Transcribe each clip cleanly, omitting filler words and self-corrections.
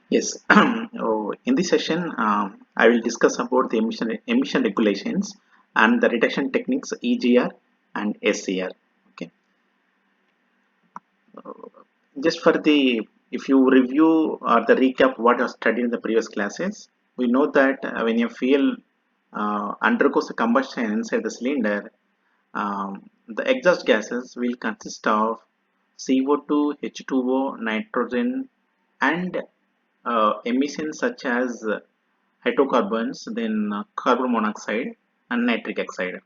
Yes. In this session, I will discuss about the emission regulations and the reduction techniques EGR and SCR. Okay. Just for the if you review or the recap what you studied in the previous classes, we know that when a fuel undergoes a combustion inside the cylinder, the exhaust gases will consist of CO2, H2O, nitrogen, and emissions such as hydrocarbons, then carbon monoxide and nitric oxide.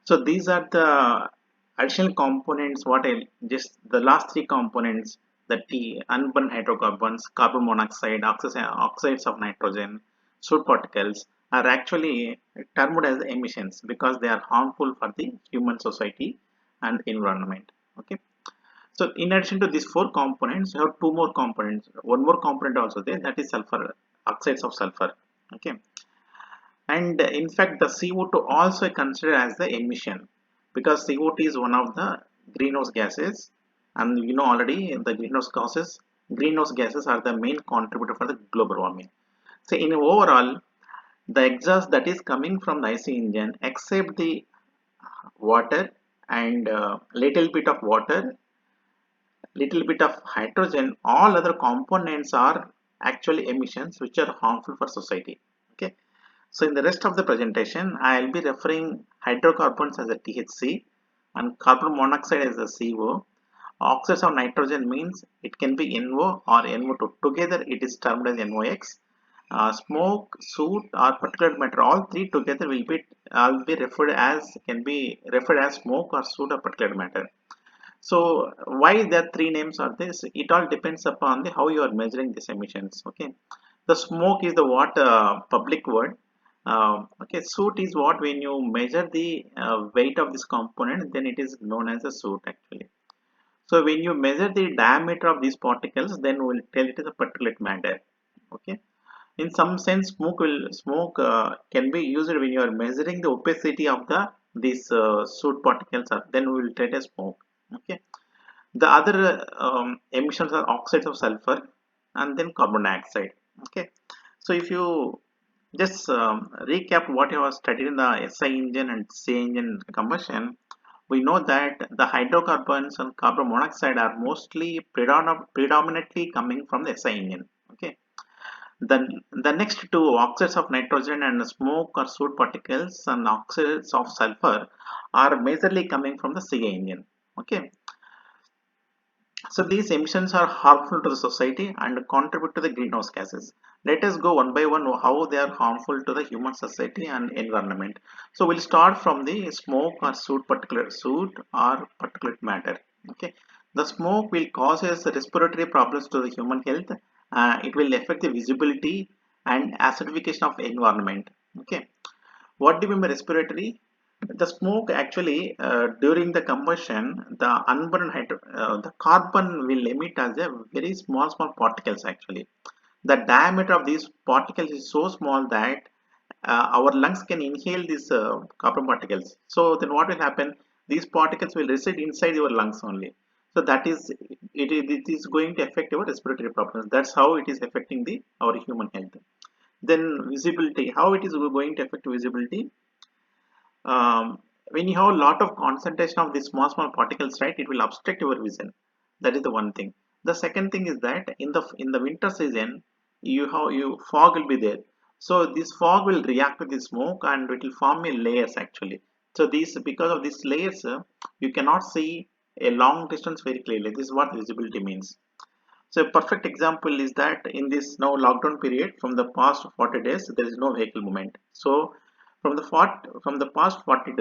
So these are the additional components. What I just the last three components: the T, unburned hydrocarbons, carbon monoxide, oxides of nitrogen, soot particles are actually termed as emissions because they are harmful for the human society and environment. Okay. So in addition to these four components, you have two more components. One more component also there, that is sulfur, oxides of sulfur. Okay, and in fact, the CO2 also considered as the emission because CO2 is one of the greenhouse gases, and you know already the greenhouse gases are the main contributor for the global warming. So in overall, the exhaust that is coming from the IC engine, except the water and little bit of water, little bit of hydrogen, all other components are actually emissions which are harmful for society. Okay, so in the rest of the presentation I'll be referring hydrocarbons as a THC and carbon monoxide as a CO. Oxides of nitrogen means it can be NO or NO2, together it is termed as NOx. Smoke, soot or particulate matter, all three together will be referred as, can be referred as smoke or soot or particulate matter. So why there three names are this? It all depends upon the how you are measuring these emissions. Okay, the smoke is the what public word. Okay, soot is what when you measure the weight of this component, then it is known as a soot actually. So when you measure the diameter of these particles, then we'll tell it is a particulate matter. Okay. In some sense, smoke can be used when you are measuring the opacity of the these soot particles. Then we will treat as smoke. Okay. The other emissions are oxides of sulfur and then carbon dioxide. Okay, so if you just recap what you have studied in the SI engine and C engine combustion, we know that the hydrocarbons and carbon monoxide are mostly predominantly coming from the SI engine. Okay, the next two, oxides of nitrogen and smoke or soot particles and oxides of sulfur, are majorly coming from the CA engine. Okay, so these emissions are harmful to the society and contribute to the greenhouse gases. Let us go one by one how they are harmful to the human society and environment. So we'll start from the smoke or soot or particulate matter. Okay, the smoke will causes respiratory problems to the human health. It will affect the visibility and acidification of environment. Okay, what do you mean by respiratory? The smoke actually during the combustion, the carbon will emit as a very small particles actually. The diameter of these particles is so small that our lungs can inhale these carbon particles. So then what will happen? These particles will reside inside your lungs only. So that is it is going to affect your respiratory problems. That's how it is affecting the our human health. Then visibility, how it is going to affect visibility? When you have a lot of concentration of these small particles, right, it will obstruct your vision. That is the one thing. The second thing is that in the winter season, you fog will be there. So this fog will react with the smoke and it will form a layers actually. So these, because of these layers, you cannot see a long distance very clearly. This is what visibility means. So a perfect example is that in this now lockdown period, from the past 40 days, there is no vehicle movement. So from the past 40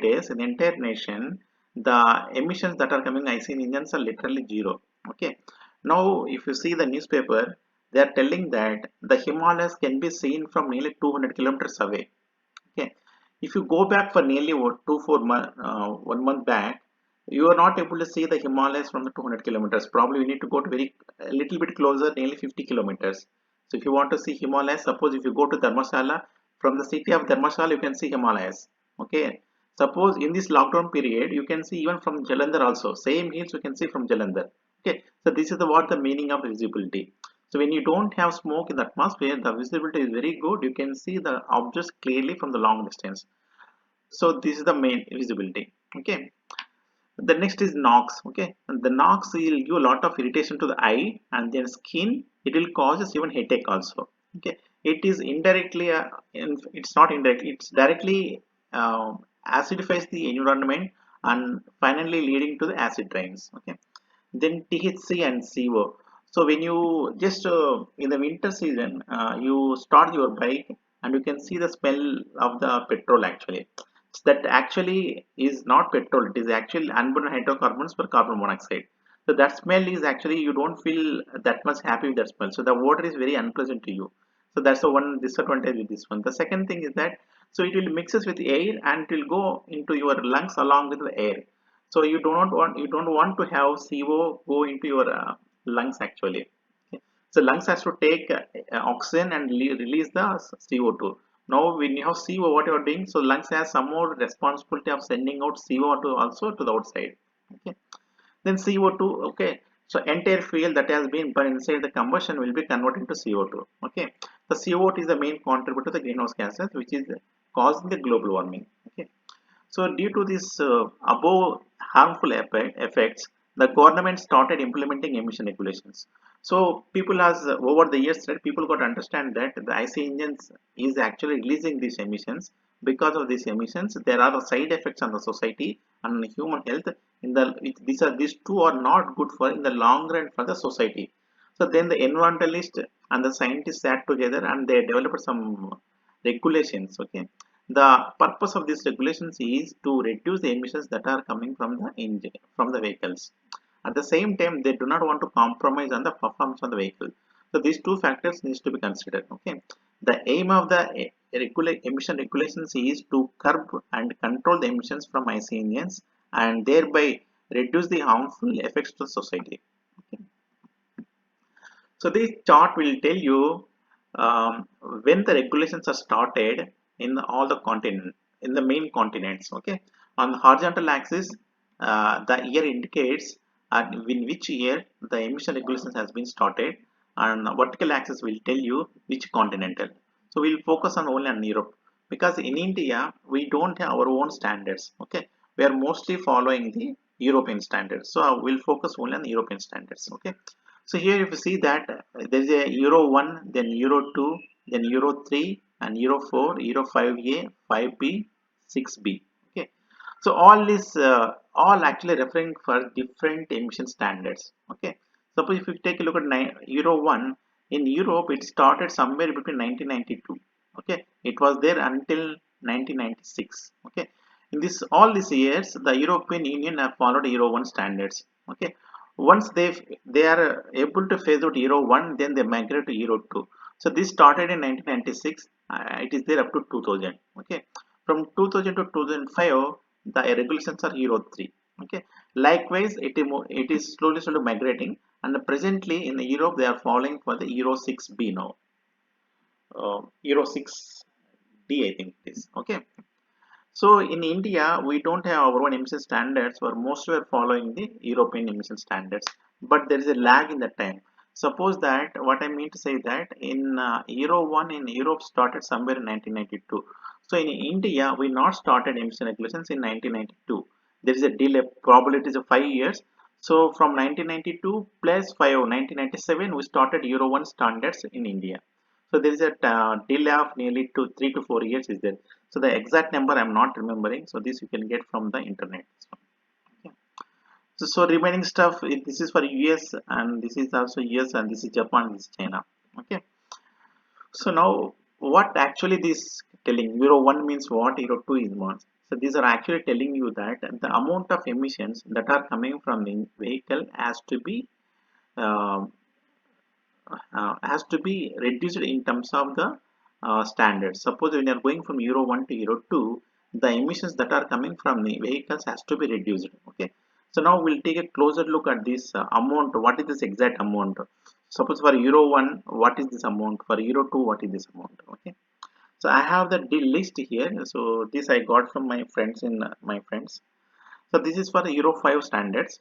days in the entire nation, the emissions that are coming IC engines are literally zero. Okay. Now, if you see the newspaper, they are telling that the Himalayas can be seen from nearly 200 kilometers away. Okay, if you go back for nearly what, 1 month back, you are not able to see the Himalayas from the 200 kilometers. Probably you need to go to a little bit closer, nearly 50 kilometers. So if you want to see Himalayas, suppose if you go to Dharmashala, from the city of Dharmashala, you can see Himalayas. Okay, suppose in this lockdown period, you can see even from Jalandhar also. Same hills you can see from Jalandhar. Okay, so this is the what the meaning of visibility. So when you don't have smoke in the atmosphere, the visibility is very good. You can see the objects clearly from the long distance. So this is the main visibility. Okay, the next is NOx. Okay, and the NOx will give a lot of irritation to the eye and then skin. It will causes even headache also. Okay, it is indirectly it's not indirect, it's directly uh, acidifies the environment and finally leading to the acid rains. Okay, then THC and CO. So when you just in the winter season, you start your bike and you can see the smell of the petrol actually. So that actually is not petrol. It is actually unburned hydrocarbons for carbon monoxide. So that smell is actually you don't feel that much happy with that smell. So the water is very unpleasant to you. So that's the one disadvantage with this one. The second thing is that so it will mixes with air and it will go into your lungs along with the air. So you don't want to have CO go into your lungs actually. Okay. So lungs has to take oxygen and release the CO2. Now when you have CO, what you are doing? So lungs has some more responsibility of sending out CO2 also to the outside. Okay. Then CO2. Okay. So entire fuel that has been burned inside the combustion will be converted into CO2. Okay. The CO2 is the main contributor to the greenhouse gases, which is causing the global warming. Okay. So due to this above harmful effects, the government started implementing emission regulations. So people has over the years, right, people got to understand that the IC engines is actually releasing these emissions. Because of these emissions, there are side effects on the society and on human health. These two are not good for in the long run for the society. So then the environmentalists and the scientists sat together and they developed some regulations. Okay, the purpose of these regulations is to reduce the emissions that are coming from the engine from the vehicles. At the same time, they do not want to compromise on the performance of the vehicle. So these two factors needs to be considered. Okay, the aim of the emission regulations is to curb and control the emissions from IC engines and thereby reduce the harmful effects to society. Okay. So this chart will tell you when the regulations are started in all the continent, in the main continents. Okay, on the horizontal axis, the year indicates in which year the emission regulations has been started, and the vertical axis will tell you which continental. So we'll focus on only on Europe because in India we don't have our own standards. Okay, we are mostly following the European standards. So we'll focus only on the European standards. Okay. So here if you see that there is a Euro 1, then Euro 2, then Euro 3 and Euro 4, Euro 5A, 5B, 6B. Okay. So all this all actually referring for different emission standards. Okay. Suppose if you take a look at Euro 1 in Europe, it started somewhere between 1992. Okay. It was there until 1996. Okay. In this all these years, the European Union have followed Euro 1 standards. Okay. Once they are able to phase out Euro 1, then they migrate to Euro 2. So this started in 1996. It is there up to 2000. Okay. From 2000 to 2005, the regulations are Euro 3. Okay. Likewise, it is slowly migrating, and presently in Europe they are falling for the Euro 6B now. Euro 6D, I think it is. Okay. So in India, we don't have our own emission standards, or most were following the European emission standards. But there is a lag in the time. Suppose that what I mean to say that in Euro 1 in Europe started somewhere in 1992. So in India, we not started emission regulations in 1992. There is a delay, probability is of 5 years. So from 1992 plus 5, 1997, we started Euro 1 standards in India. So there is a delay of nearly 3 to 4 years is there. So the exact number I'm not remembering. So this you can get from the internet. Okay. So remaining stuff, this is for US and this is also US and this is Japan, this is China. Okay. So now what actually this telling? Euro 1 means what? Euro 2 is what? So these are actually telling you that the amount of emissions that are coming from the vehicle uh, has to be reduced in terms of the standards. Suppose when you are going from Euro 1 to Euro 2, the emissions that are coming from the vehicles has to be reduced. Okay. So now we'll take a closer look at this amount. What is this exact amount? Suppose for Euro 1, what is this amount? For Euro 2, what is this amount? Okay. So I have the list here. So this I got from my friends in my friends. So this is for Euro 5 standards.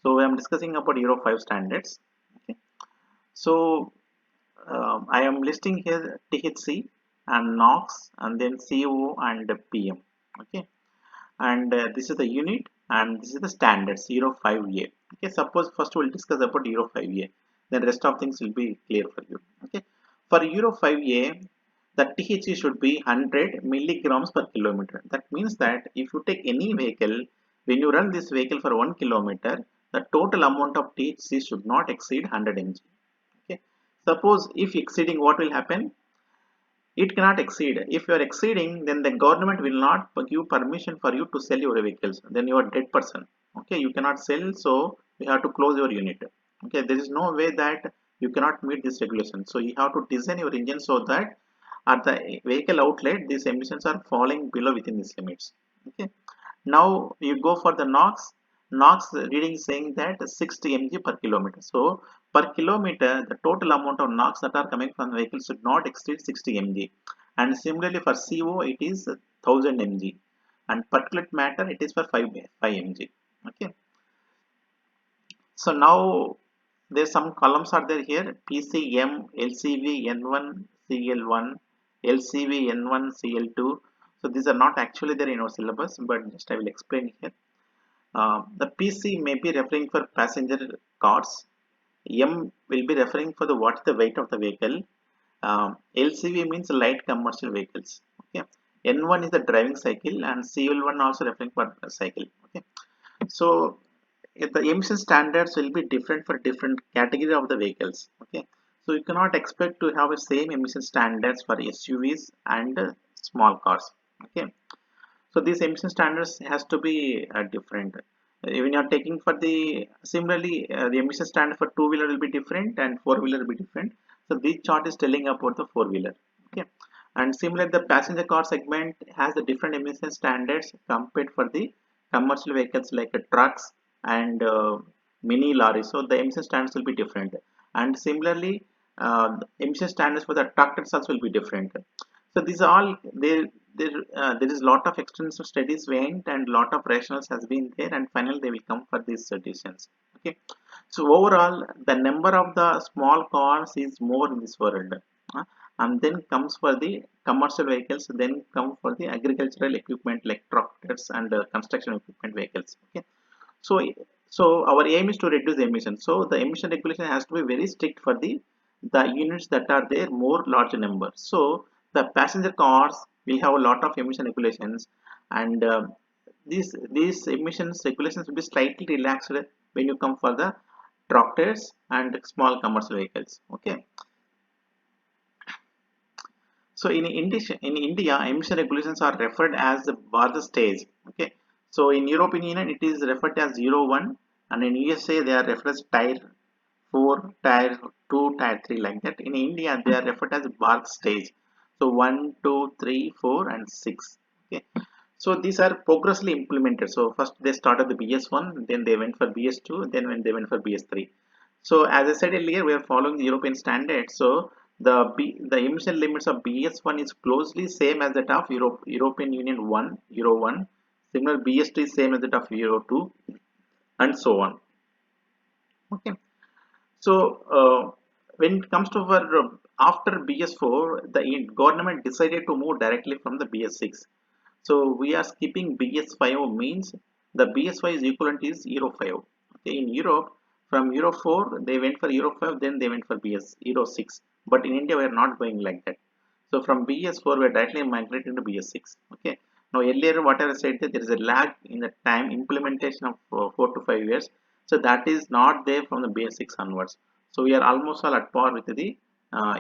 So I am discussing about Euro 5 standards. Okay. So I am listing here THC and NOx and then CO and PM. Okay, and this is the unit and this is the standards Euro 5A. Okay, suppose first we'll discuss about Euro 5A, then rest of things will be clear for you. Okay, for Euro 5A, the THC should be 100 milligrams per kilometer. That means that if you take any vehicle, when you run this vehicle for 1 kilometer, the total amount of THC should not exceed 100 mg. Okay, suppose if exceeding, what will happen? It cannot exceed. If you are exceeding, then the government will not give permission for you to sell your vehicles, then you are dead person. Okay, you cannot sell, so you have to close your unit. Okay, there is no way that you cannot meet this regulation, so you have to design your engine so that at the vehicle outlet these emissions are falling below within these limits. Okay, now you go for the NOx. NOx reading saying that 60 mg per kilometer. So per kilometer, the total amount of NOx that are coming from the vehicle should not exceed 60 mg. And similarly for CO, it is 1000 mg. And particulate matter, it is for 5 mg. Okay. So now there's some columns are there here: PCM, LCV, N1, CL1, LCV, N1, CL2. So these are not actually there in our syllabus, but just I will explain here. The PC may be referring for passenger cars. M will be referring for the what is the weight of the vehicle. LCV means light commercial vehicles. Okay. N1 is the driving cycle, and CL1 also referring for a cycle. Okay. So the emission standards will be different for different category of the vehicles. Okay. So you cannot expect to have the same emission standards for SUVs and small cars. Okay. So these emission standards has to be different. When you are taking for the similarly the emission standard for two-wheeler will be different and four-wheeler will be different. So this chart is telling about the four-wheeler. Okay, and similarly the passenger car segment has the different emission standards compared for the commercial vehicles like trucks and mini lorries. So the emission standards will be different, and similarly emission standards for the tractors also will be different. So these are all there is lot of extensive studies went and lot of rationals has been there, and finally they will come for these decisions. Okay, so overall the number of the small cars is more in this world, and then comes for the commercial vehicles, then come for the agricultural equipment like tractors and construction equipment vehicles. Okay, so so our aim is to reduce the emission, so the emission regulation has to be very strict for the units that are there more large number. So the passenger cars will have a lot of emission regulations, and these emissions regulations will be slightly relaxed when you come for the tractors and small commercial vehicles. Okay, so in India, emission regulations are referred as the bar stage. Okay, so in European Union it is referred as 01, and in USA they are referred as Tier 4, Tier 2, Tier 3 like that. In India they are referred as bar stage. So 1, 2, 3, 4, and 6. Okay, so these are progressively implemented. So first they started the BS1, then they went for BS2, then when they went for BS3. So as I said earlier, we are following the European standards. So the emission limits of BS1 is closely same as that of European Union 1, Euro 1. Similar BS2 is same as that of Euro 2, and so on. Okay. So when it comes to our after BS4, the government decided to move directly from the BS6. So we are skipping BS5 means the BS5 is equivalent is Euro 5. Okay, in Europe, from Euro 4 they went for Euro 5, then they went for BS Euro 6. But in India we are not going like that. So from BS4 we are directly migrating to BS6. Okay. Now earlier whatever I said that there is a lag in the time implementation of 4 to 5 years. So that is not there from the BS6 onwards. So we are almost all at par with the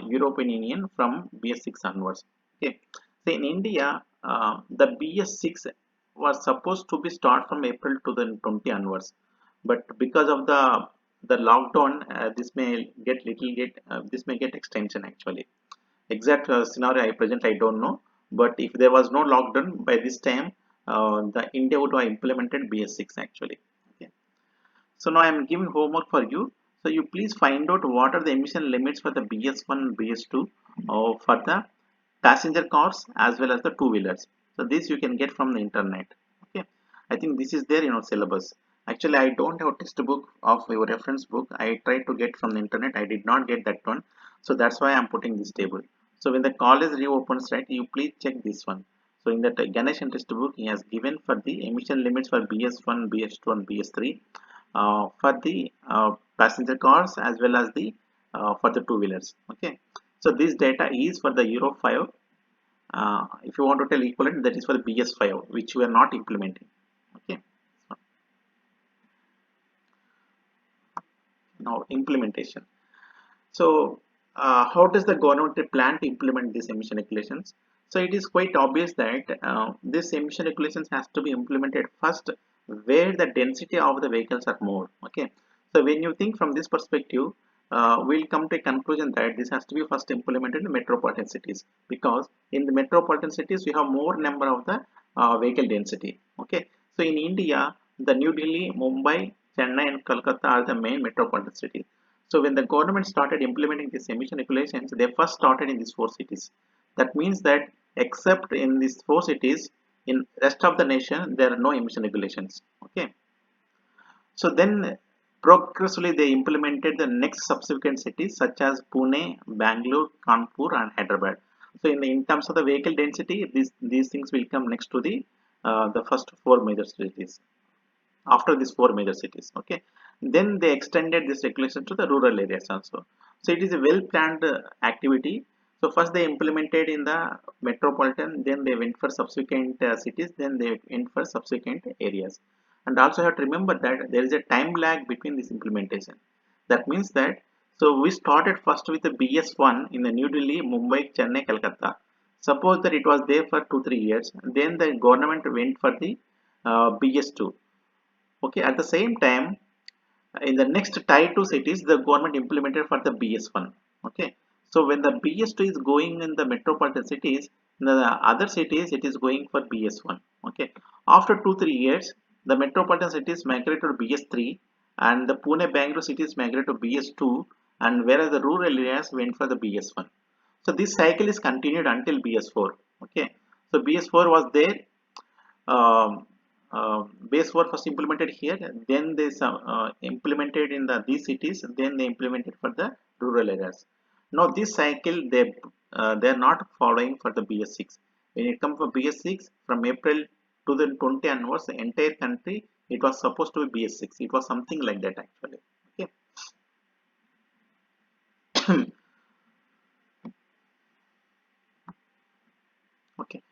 European Union from BS6 onwards. Okay. So in India, the BS6 was supposed to be start from April 2020 onwards, but because of the lockdown, this may get extension actually. Exact scenario I present I don't know, but if there was no lockdown by this time, the India would have implemented BS6 actually. Okay. So now I am giving homework for you. So you please find out what are the emission limits for the BS1 and BS2 for the passenger cars as well as the two-wheelers. So this you can get from the internet. Okay, I think this is there in our syllabus. Actually, I don't have a textbook of your reference book. I tried to get from the internet. I did not get that one. So that's why I'm putting this table. So when the college reopens, right, you please check this one. So in that Ganesh textbook, he has given for the emission limits for BS1, BS2, and BS3 for the passenger cars as well as the for the two wheelers. Okay. So this data is for the Euro 5. If you want to tell equivalent, that is for the BS5, which we are not implementing. Okay. Now implementation. So, how does the government plan to implement these emission regulations? So, it is quite obvious that this emission regulations has to be implemented first where the density of the vehicles are more. Okay. So, when you think from this perspective, we'll come to a conclusion that this has to be first implemented in metropolitan cities, because in the metropolitan cities we have more number of the vehicle density. Okay. So, in India, the New Delhi, Mumbai, Chennai, and Kolkata are the main metropolitan cities. So when the government started implementing these emission regulations, they first started in these four cities. That means that except in these four cities, in rest of the nation, there are no emission regulations. Okay. So then progressively they implemented the next subsequent cities such as Pune, Bangalore, Kanpur, and Hyderabad. So in terms of the vehicle density, these things will come next to the first four major cities after these four major cities. Okay, then they extended this regulation to the rural areas also. So it is a well planned activity. So first they implemented in the metropolitan, then they went for subsequent cities, then they went for subsequent areas. And also have to remember that there is a time lag between this implementation. That means that, so we started first with the BS1 in the New Delhi, Mumbai, Chennai, Calcutta. Suppose that it was there for 2 3 years, then the government went for the BS2. Okay, at the same time, in the next tier 2 cities, the government implemented for the BS1. Okay, so when the BS2 is going in the metropolitan cities, in the other cities it is going for BS1. Okay, after 2 3 years, the metropolitan cities migrate to BS3, and the Pune Bangalore cities migrate to BS2, and whereas the rural areas went for the BS1. So this cycle is continued until BS4. Okay, so BS4 was there. um, Base were first implemented here, then they implemented in these cities, then they implemented for the rural areas. Now this cycle they are not following for the BS6. When it comes for BS6, from April 2020 onwards, the entire country it was supposed to be BS6. It was something like that actually. Okay. Okay.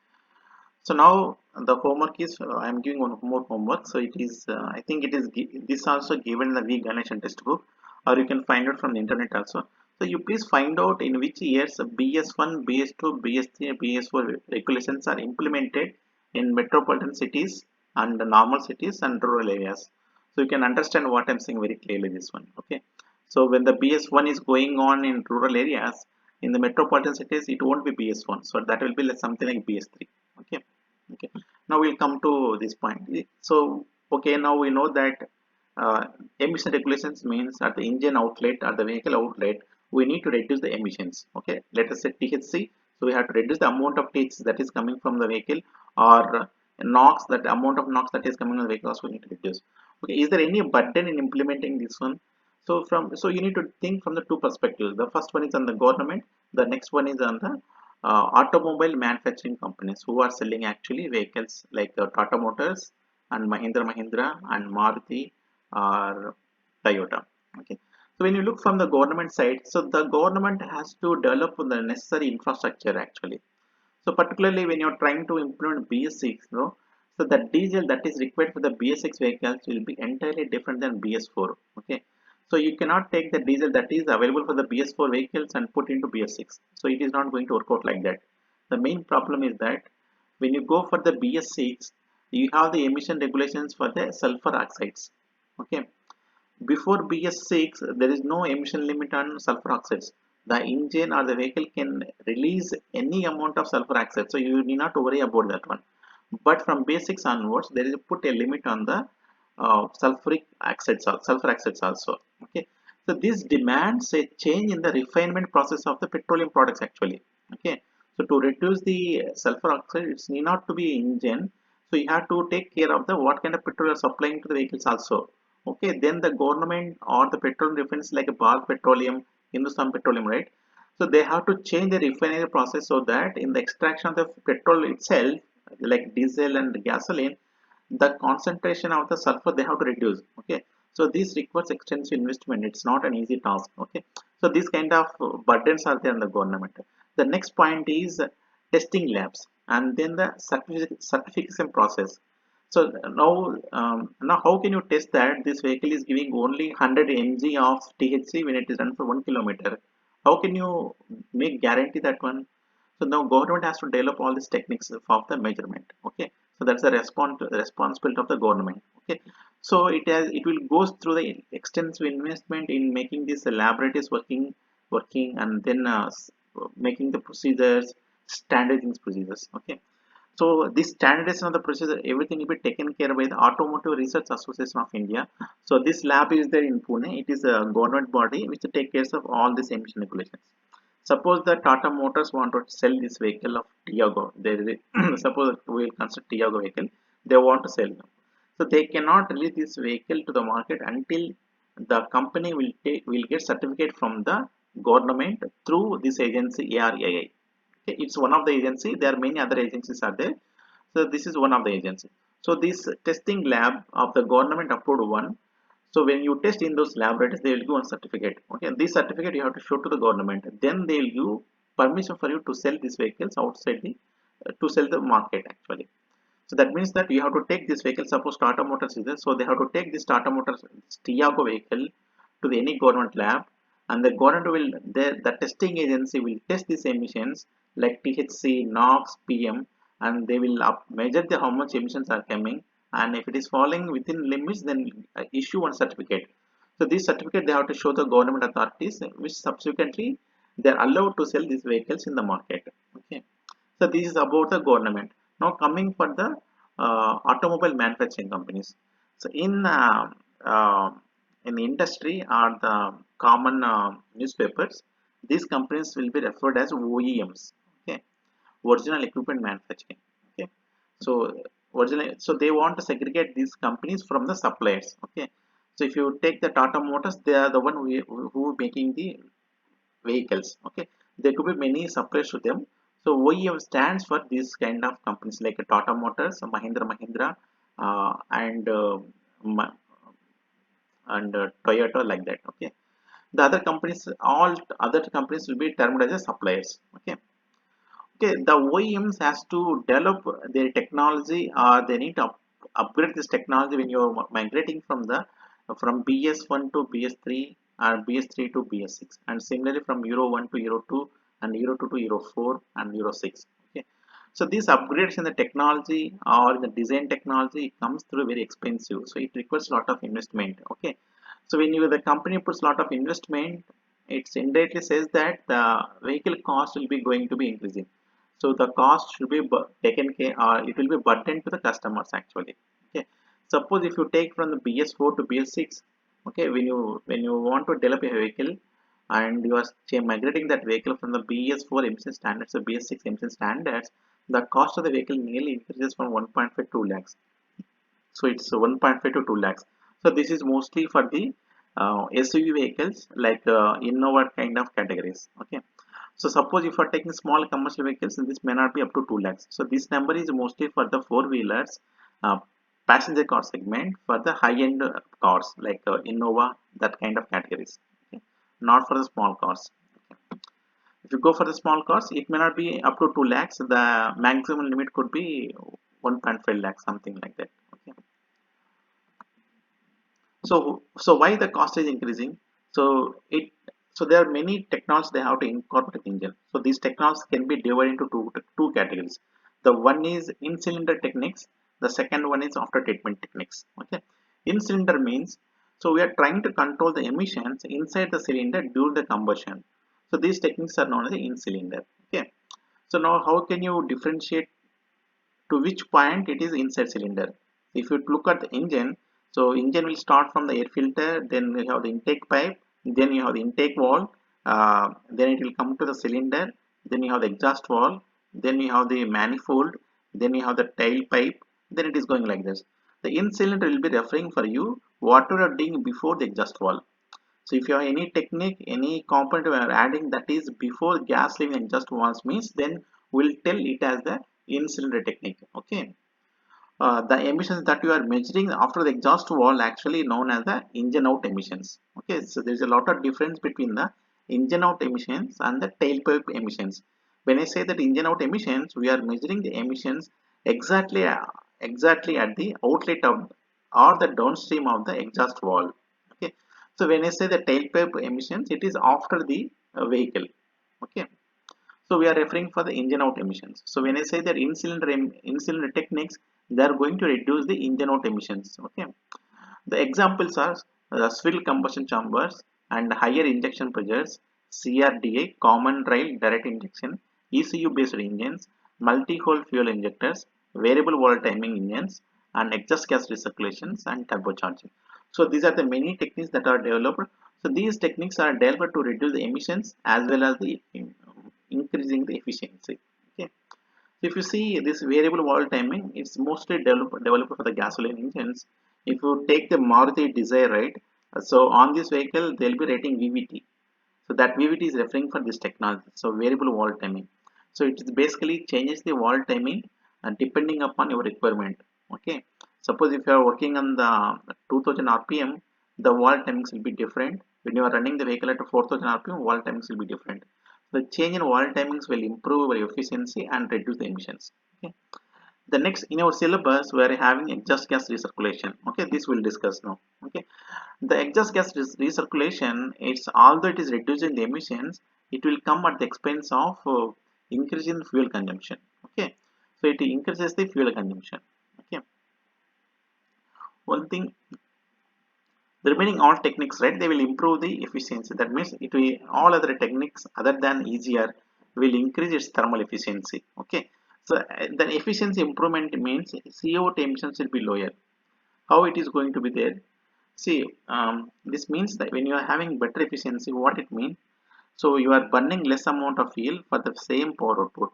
So now the homework is I am giving one more homework. So it is I think it is this also given in the V Ganesh textbook, or you can find it from the internet also. So you please find out in which years BS1, BS2, BS3, BS4 regulations are implemented in metropolitan cities and the normal cities and rural areas. So you can understand what I'm saying very clearly this one. Okay. So when the BS1 is going on in rural areas, in the metropolitan cities it won't be BS1. So that will be like something like BS3. Okay. Okay, now we'll come to this point. So okay, now we know that uh, emission regulations means at the engine outlet or the vehicle outlet we need to reduce the emissions. Okay, let us say THC, so we have to reduce the amount of THC that is coming from the vehicle, or NOx, that amount of NOx that is coming from the vehicle also we need to reduce. Okay, is there any burden in implementing this one? So you need to think from the two perspectives. The first one is on the government, the next one is on the automobile manufacturing companies who are selling actually vehicles like Tata Motors and Mahindra and Maruti or Toyota. Okay. So when you look from the government side, so the government has to develop the necessary infrastructure actually. So particularly when you're trying to implement BS6, no, so the diesel that is required for the BS6 vehicles will be entirely different than BS4. Okay, so you cannot take the diesel that is available for the BS4 vehicles and put into BS6. So it is not going to work out like that. The main problem is that when you go for the BS6, you have the emission regulations for the sulfur oxides. Okay, before BS6, there is no emission limit on sulfur oxides. The engine or the vehicle can release any amount of sulfur oxide, so you need not worry about that one. But from BS6 onwards, there is put a limit on the sulfur oxides also. Okay, so this demands a change in the refinement process of the petroleum products actually. Okay, so to reduce the sulfur oxide, it's need not to be engine. So you have to take care of the what kind of petrol you're supplying to the vehicles also. Okay, then the government or the petrol refineries like Bharat Petroleum, Hindustan Petroleum, right? So they have to change the refinery process so that in the extraction of the petrol itself, like diesel and gasoline, the concentration of the sulfur they have to reduce. Okay, so this requires extensive investment. It's not an easy task. Okay, so these kind of burdens are there in the government. The next point is testing labs and then the certification process. So now how can you test that this vehicle is giving only 100 mg of THC when it is run for 1 kilometer? How can you make guarantee that one? So now government has to develop all these techniques of the measurement. Okay, so that's the responsibility of the government. Okay, so it will go through the extensive investment in making these laboratories working and then making the procedures, standardizing procedures. Okay, so this standardization of the procedure, everything will be taken care by the Automotive Research Association of India. So this lab is there in Pune. It is a government body which take care of all these emission regulations. Suppose that Tata Motors want to sell this vehicle of Tiago. Suppose we will consider Tiago vehicle. They want to sell them. So they cannot release this vehicle to the market until the company will get certificate from the government through this agency ARAI. Okay, it's one of the agency. There are many other agencies are there. So this is one of the agency. So this testing lab of the government approved one. So when you test in those laboratories, they will give one certificate. Okay, and this certificate you have to show to the government. Then they will give permission for you to sell these vehicles outside the to sell the market actually. So that means that you have to take this vehicle. Suppose Tata Motors is there, so they have to take this Tata Motors Tiago vehicle to any government lab, and the government will the testing agency will test these emissions like THC, NOx, PM, and they will measure how much emissions are coming, and if it is falling within limits, then issue one certificate. So this certificate they have to show the government authorities, which subsequently they are allowed to sell these vehicles in the market. Okay. So this is about the government. Now coming for the automobile manufacturing companies. So uh, in the industry or the common newspapers, these companies will be referred as OEMs. Okay, original equipment manufacturing. Okay, so so they want to segregate these companies from the suppliers. Okay, so if you take the Tata Motors, they are the one who making the vehicles. Okay, there could be many suppliers to them. So OEM stands for these kind of companies like Tata Motors, Mahindra, and Toyota, like that. Okay, the other companies, all other companies will be termed as a suppliers. Okay, okay, the OEMs has to develop their technology, or they need to upgrade this technology when you are migrating from the from BS1 to BS3 or BS3 to BS6, and similarly from Euro 1 to Euro 2 and Euro 2 to Euro 4 and Euro 6. Okay, so these upgrades in the technology or the design technology comes through very expensive, so it requires a lot of investment. Okay, so when you the company puts a lot of investment, it indirectly says that the vehicle cost will be going to be increasing. So the cost should be taken care, or it will be burdened to the customers actually. Okay, suppose if you take from the BS4 to BS6, okay, when you want to develop a vehicle and you are migrating that vehicle from the BS4 emission standards to BS6 emission standards, the cost of the vehicle nearly increases from 1.5 to 2 lakhs. So it's 1.5 to 2 lakhs. So this is mostly for the SUV vehicles like Innova kind of categories. Okay, so suppose if you are taking small commercial vehicles, this may not be up to 2 lakhs. So this number is mostly for the four wheelers, uh, passenger car segment, for the high end cars like Innova, that kind of categories. Okay, not for the small cars. Okay. If you go for the small cars, it may not be up to 2 lakhs. The maximum limit could be 1.5 lakhs, something like that. Okay. So why the cost is increasing? So so there are many technologies they have to incorporate in engine. So these technologies can be divided into two categories. The one is in cylinder techniques. The second one is after treatment techniques. Okay, in cylinder means, so we are trying to control the emissions inside the cylinder during the combustion. So these techniques are known as in cylinder. Okay, so now how can you differentiate to which point it is inside cylinder? If you look at the engine, so engine will start from the air filter, then you have the intake pipe, then you have the intake valve, then it will come to the cylinder, then you have the exhaust valve, then you have the manifold, then you have the tail pipe, then it is going like this. The in cylinder will be referring for you whatever you are doing before the exhaust valve. So if you have any technique, any component we are adding that is before gas leaving exhaust valve means, then we'll tell it as the in cylinder technique. Okay. The emissions that you are measuring after the exhaust valve actually known as the engine out emissions. Okay, so there is a lot of difference between the engine out emissions and the tailpipe emissions. When I say that engine out emissions, we are measuring the emissions exactly exactly at the outlet of or the downstream of the exhaust valve. Okay, so when I say the tailpipe emissions, it is after the vehicle. Okay, so we are referring for the engine out emissions. So when I say that in cylinder techniques, they are going to reduce the engine out emissions. Okay. The examples are swivel combustion chambers and higher injection pressures, CRDA, common rail direct injection, ECU based engines, multi-hole fuel injectors, variable valve timing engines, and exhaust gas recirculations and turbocharging. So these are the many techniques that are developed. So these techniques are developed to reduce the emissions as well as the increasing the efficiency. Okay. So if you see this variable valve timing, it's mostly developed for the gasoline engines. If you take the Maruti Desire, right? So on this vehicle, they'll be rating VVT. So that VVT is referring for this technology. So variable valve timing. So it is basically changes the valve timing depending upon your requirement. Okay. Suppose if you are working on the 2000 RPM, the valve timings will be different. When you are running the vehicle at 4000 RPM, valve timings will be different. The change in valve timings will improve your efficiency and reduce the emissions. Okay. The next in our syllabus we are having exhaust gas recirculation. Okay, this we'll discuss now. Okay, the exhaust gas recirculation, it's although it is reducing the emissions, it will come at the expense of increase in fuel consumption. Okay, so it increases the fuel consumption. Okay, one thing, the remaining all techniques, right, they will improve the efficiency. That means it will all other techniques other than easier will increase its thermal efficiency. Okay, so the efficiency improvement means CO2 emissions will be lower. How it is going to be there? See, this means that when you are having better efficiency, what it means, so you are burning less amount of fuel for the same power output.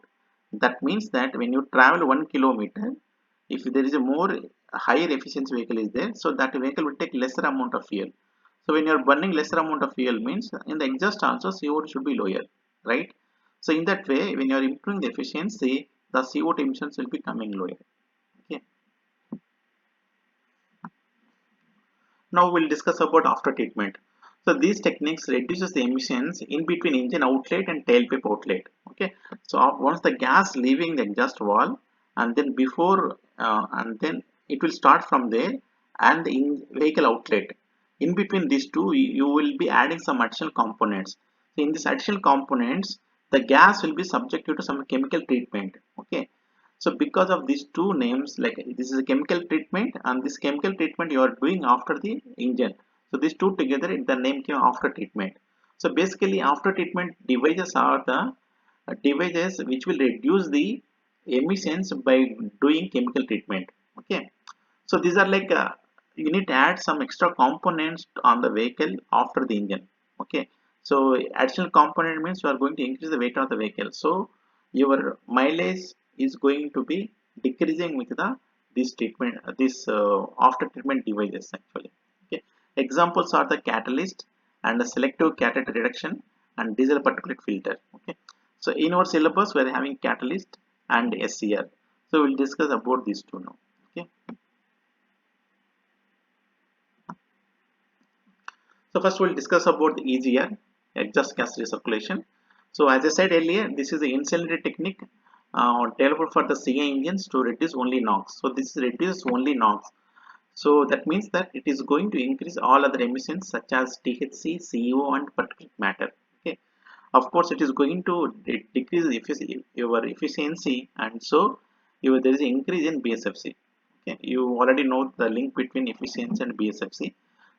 That means that when you travel 1 kilometer, if there is a more higher efficiency vehicle is there, so that vehicle will take lesser amount of fuel. So when you are burning lesser amount of fuel means in the exhaust also CO2 should be lower, right? So in that way, when you are improving the efficiency, the CO2 emissions will be coming lower. Okay. Now we'll discuss about after treatment. So these techniques reduces the emissions in between engine outlet and tailpipe outlet. Okay. So once the gas leaving the exhaust valve, and then before and then it will start from there and the vehicle outlet. In between these two, you will be adding some additional components. So in these additional components, the gas will be subjected to some chemical treatment. Okay. So because of these two names, like this is a chemical treatment and this chemical treatment you are doing after the engine. So these two together, the name came after treatment. So basically after treatment devices are the devices which will reduce the emissions by doing chemical treatment. Okay. So these are like you need to add some extra components on the vehicle after the engine. Okay. So additional component means you are going to increase the weight of the vehicle. So your mileage is going to be decreasing with the this treatment, this after treatment devices actually. Okay. Examples are the catalyst and the selective catalytic reduction and diesel particulate filter. Okay. So in our syllabus we are having catalyst and SCR. So we'll discuss about these two now. Okay. So first we'll discuss about the EGR, exhaust gas recirculation. So as I said earlier, this is the in-cylinder technique developed for the CA engines to reduce only NOx. So this reduces only NOx. So that means that it is going to increase all other emissions such as THC, CO and particulate matter. Okay. Of course, it is going to decrease your efficiency, and so there is an increase in BSFC. Okay. You already know the link between efficiency and BSFC.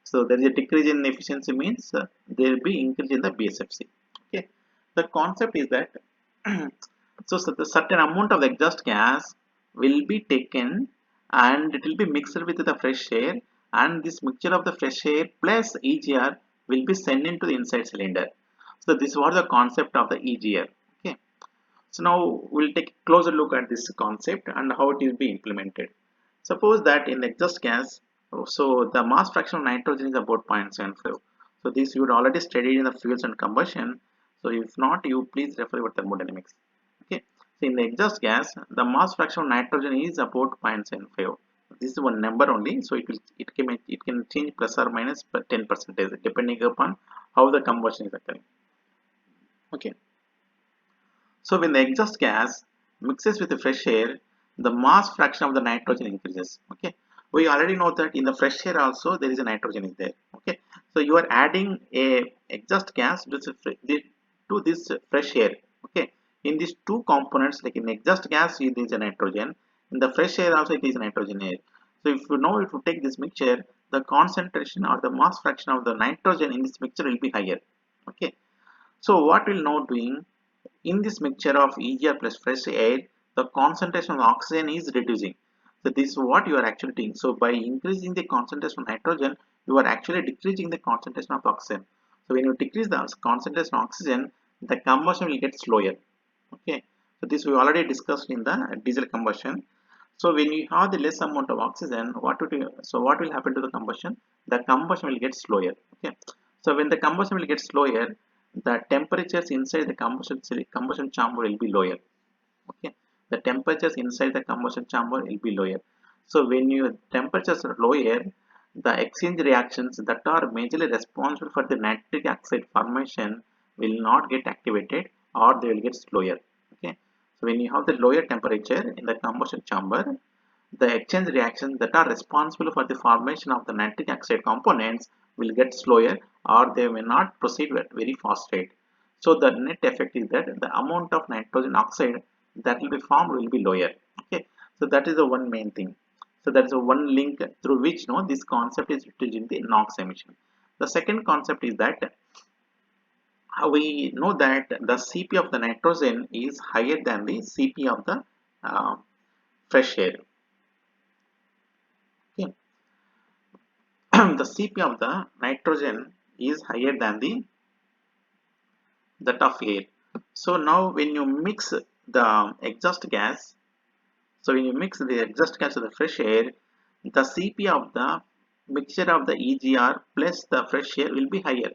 So there is a decrease in efficiency means there will be increase in the BSFC. Okay. The concept is that so the certain amount of the exhaust gas will be taken and it will be mixed with the fresh air, and this mixture of the fresh air plus EGR will be sent into the inside cylinder. So this was the concept of the EGR. Okay. So now we'll take a closer look at this concept and how it will be implemented. Suppose that in exhaust gas, so the mass fraction of nitrogen is about 0.75. So this you would already studied in the fuels and combustion. So if not, you please refer your thermodynamics. Okay. So in the exhaust gas, the mass fraction of nitrogen is about 0.75. This is one number only. So it can change plus or minus 10 percentage depending upon how the combustion is occurring. Okay. So when the exhaust gas mixes with the fresh air, the mass fraction of the nitrogen increases. Okay. We already know that in the fresh air also there is a nitrogen is there. Okay. So you are adding a exhaust gas to this fresh air. Okay. In these two components, like in exhaust gas, it is a nitrogen. In the fresh air also it is a nitrogen air. So if you take this mixture, the concentration or the mass fraction of the nitrogen in this mixture will be higher. Okay. So what we'll now doing in this mixture of EGR plus fresh air, the concentration of oxygen is reducing. So this is what you are actually doing. So by increasing the concentration of nitrogen, you are actually decreasing the concentration of oxygen. So when you decrease the concentration of oxygen, the combustion will get slower. Okay. So this we already discussed in the diesel combustion. So when you have the less amount of oxygen, what will happen to the combustion? The combustion will get slower. Okay. So when the combustion will get slower, the temperatures inside the combustion chamber will be lower. Okay. The temperatures inside the combustion chamber will be lower. So when your temperatures are lower, the exchange reactions that are majorly responsible for the nitric oxide formation will not get activated, or they will get slower. Okay. So when you have the lower temperature in the combustion chamber, the exchange reactions that are responsible for the formation of the nitric oxide components will get slower, or they may not proceed at very fast rate. So the net effect is that the amount of nitrogen oxide that will be formed will be lower. Okay. So that is the one main thing. So that is the one link through which this concept is reducing the NOx emission. The second concept is that we know that the Cp of the nitrogen is higher than the Cp of the uh, fresh air. Okay. The Cp of the nitrogen is higher than the that of air. So now when you mix the exhaust gas, so when you mix the exhaust gas with the fresh air, the Cp of the mixture of the EGR plus the fresh air will be higher.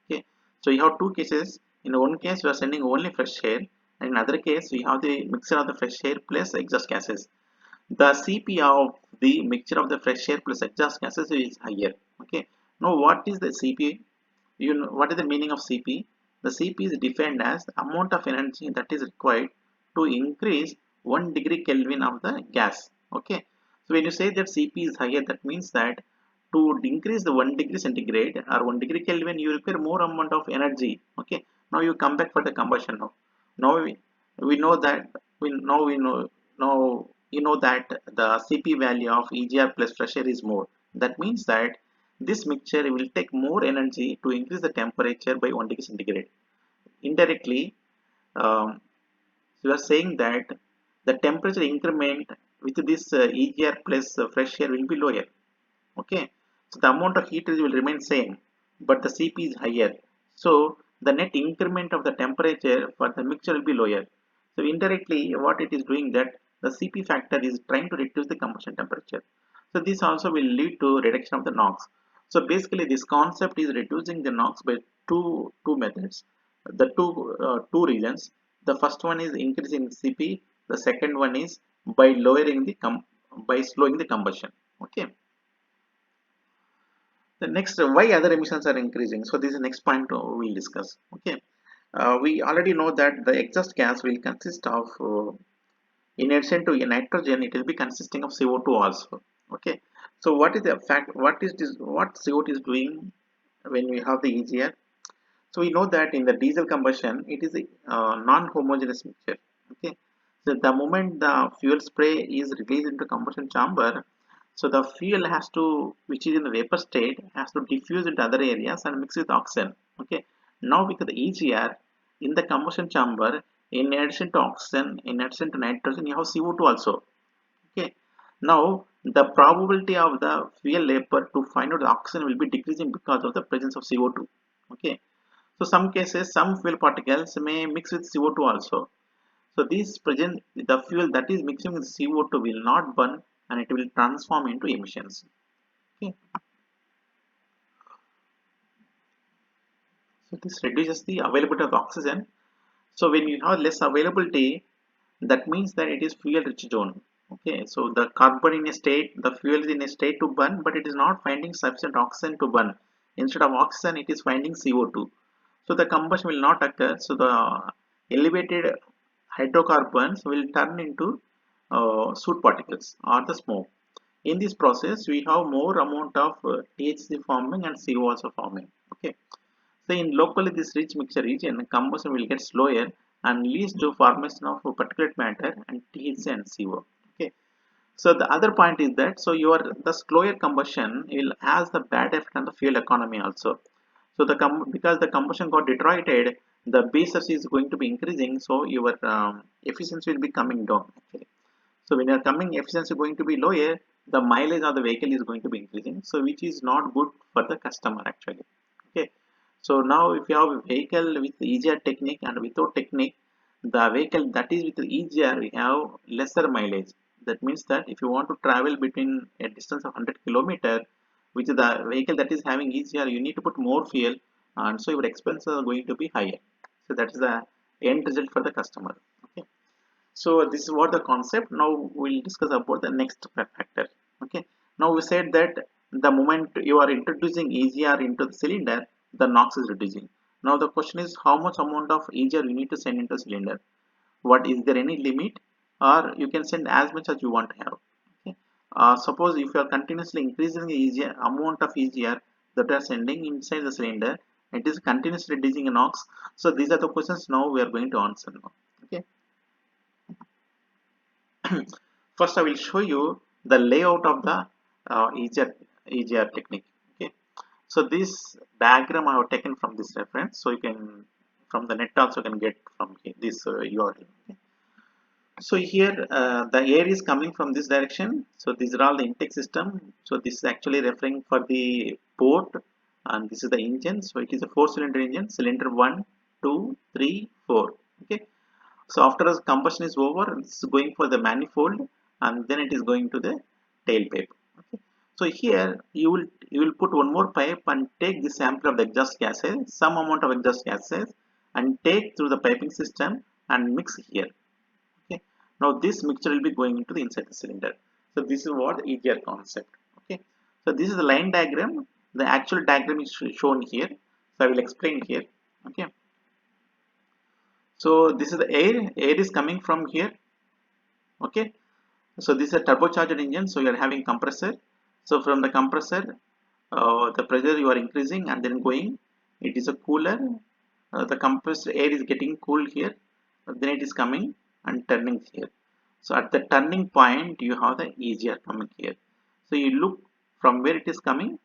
Okay. So you have two cases. In one case you are sending only fresh air, and in other case we have the mixture of the fresh air plus exhaust gases. The Cp of the mixture of the fresh air plus exhaust gases is higher. Okay. Now what is the Cp? You know what is the meaning of Cp? The Cp is defined as the amount of energy that is required to increase 1 degree Kelvin of the gas. Okay. So when you say that Cp is higher, that means that to increase the 1 degree centigrade or 1 degree Kelvin, you require more amount of energy. Okay. Now you come back for the combustion now. Now we know that we know now you know that the Cp value of EGR plus pressure is more. That means that this mixture will take more energy to increase the temperature by 1 degree centigrade. Indirectly, um, you are saying that the temperature increment with this EGR plus fresh air will be lower. Okay, so the amount of heat will remain same, but the Cp is higher. So the net increment of the temperature for the mixture will be lower. So indirectly, what it is doing that the Cp factor is trying to reduce the combustion temperature. So this also will lead to reduction of the NOx. So basically, this concept is reducing the NOx by two methods. The two reasons. The first one is increasing Cp. The second one is by lowering the by slowing the combustion. Okay. The next, why other emissions are increasing? So this is the next point we'll discuss. Okay, we already know that the exhaust gas will consist of, in addition to nitrogen, it will be consisting of CO2 also. Okay, so what is the fact? What is this? What CO2 is doing when we have the EGR? So we know that in the diesel combustion, it is a non-homogeneous mixture. Okay, so the moment the fuel spray is released into combustion chamber, so the fuel has to, which is in the vapor state, has to diffuse into other areas and mix with oxygen. Okay, now with the EGR in the combustion chamber, in addition to oxygen, in addition to nitrogen, you have CO2 also. Okay, now the probability of the fuel vapor to find out the oxygen will be decreasing because of the presence of CO2. Okay, so some cases, some fuel particles may mix with CO2 also. So these present the fuel that is mixing with CO2 will not burn and it will transform into emissions. Okay, so this reduces the availability of oxygen. So when you have less availability, that means that it is fuel rich zone. Okay, so the carbon in a state, the fuel is in a state to burn, but it is not finding sufficient oxygen to burn. Instead of oxygen, it is finding CO2. So the combustion will not occur. So the elevated hydrocarbons will turn into soot particles or the smoke. In this process, we have more amount of THC forming and CO also forming. Okay, so in locally this rich mixture region, combustion will get slower and leads to formation of particulate matter and THC and CO. Okay. So the other point is that your the slower combustion will has the bad effect on the fuel economy also. So because the combustion got deteriorated, the basis is going to be increasing, so your efficiency will be coming down actually. So when you are coming efficiency going to be lower, the mileage of the vehicle is going to be increasing, so which is not good for the customer actually. Okay. So now if you have a vehicle with easier technique and without technique, the vehicle that is with easier we have lesser mileage. That means that if you want to travel between a distance of 100 kilometer, which is the vehicle that is having easier, you need to put more fuel, and so your expenses are going to be higher. So that is the end result for the customer. Okay. So this is what the concept. Now we'll discuss about the next factor. Okay. Now we said that the moment you are introducing EGR into the cylinder, the NOx is reducing. Now the question is how much amount of EGR you need to send into cylinder. What is there any limit, or you can send as much as you want to have. Okay. Suppose if you are continuously increasing the EGR amount of EGR that you are sending inside the cylinder, it is continuously reducing NOx. So these are the questions now we are going to answer now. Okay. First, I will show you the layout of the EGR technique. Okay, so this diagram I have taken from this reference, so you can from the net also can get from here, this URL. Okay. So here the air is coming from this direction. So these are all the intake system. So this is actually referring for the port, and this is the engine. So it is a 4-cylinder engine, cylinder 1, 2, 3, 4. Okay. So after the combustion is over, it's going for the manifold, and then it is going to the tailpipe. Okay. So here you will put one more pipe and take the sample of the exhaust gases, some amount of exhaust gases, and take through the piping system and mix here. Okay. Now this mixture will be going into the inside the cylinder. So this is what EGR concept. Okay. So this is the line diagram. The actual diagram is shown here. So I will explain here. Okay. So this is the air is coming from here. Okay, so this is a turbocharged engine, so you are having compressor. So from the compressor the pressure you are increasing and then going, it is a cooler. The compressed air is getting cooled here, then it is coming and turning here. So at the turning point you have the EGR coming here. So you look from where it is coming.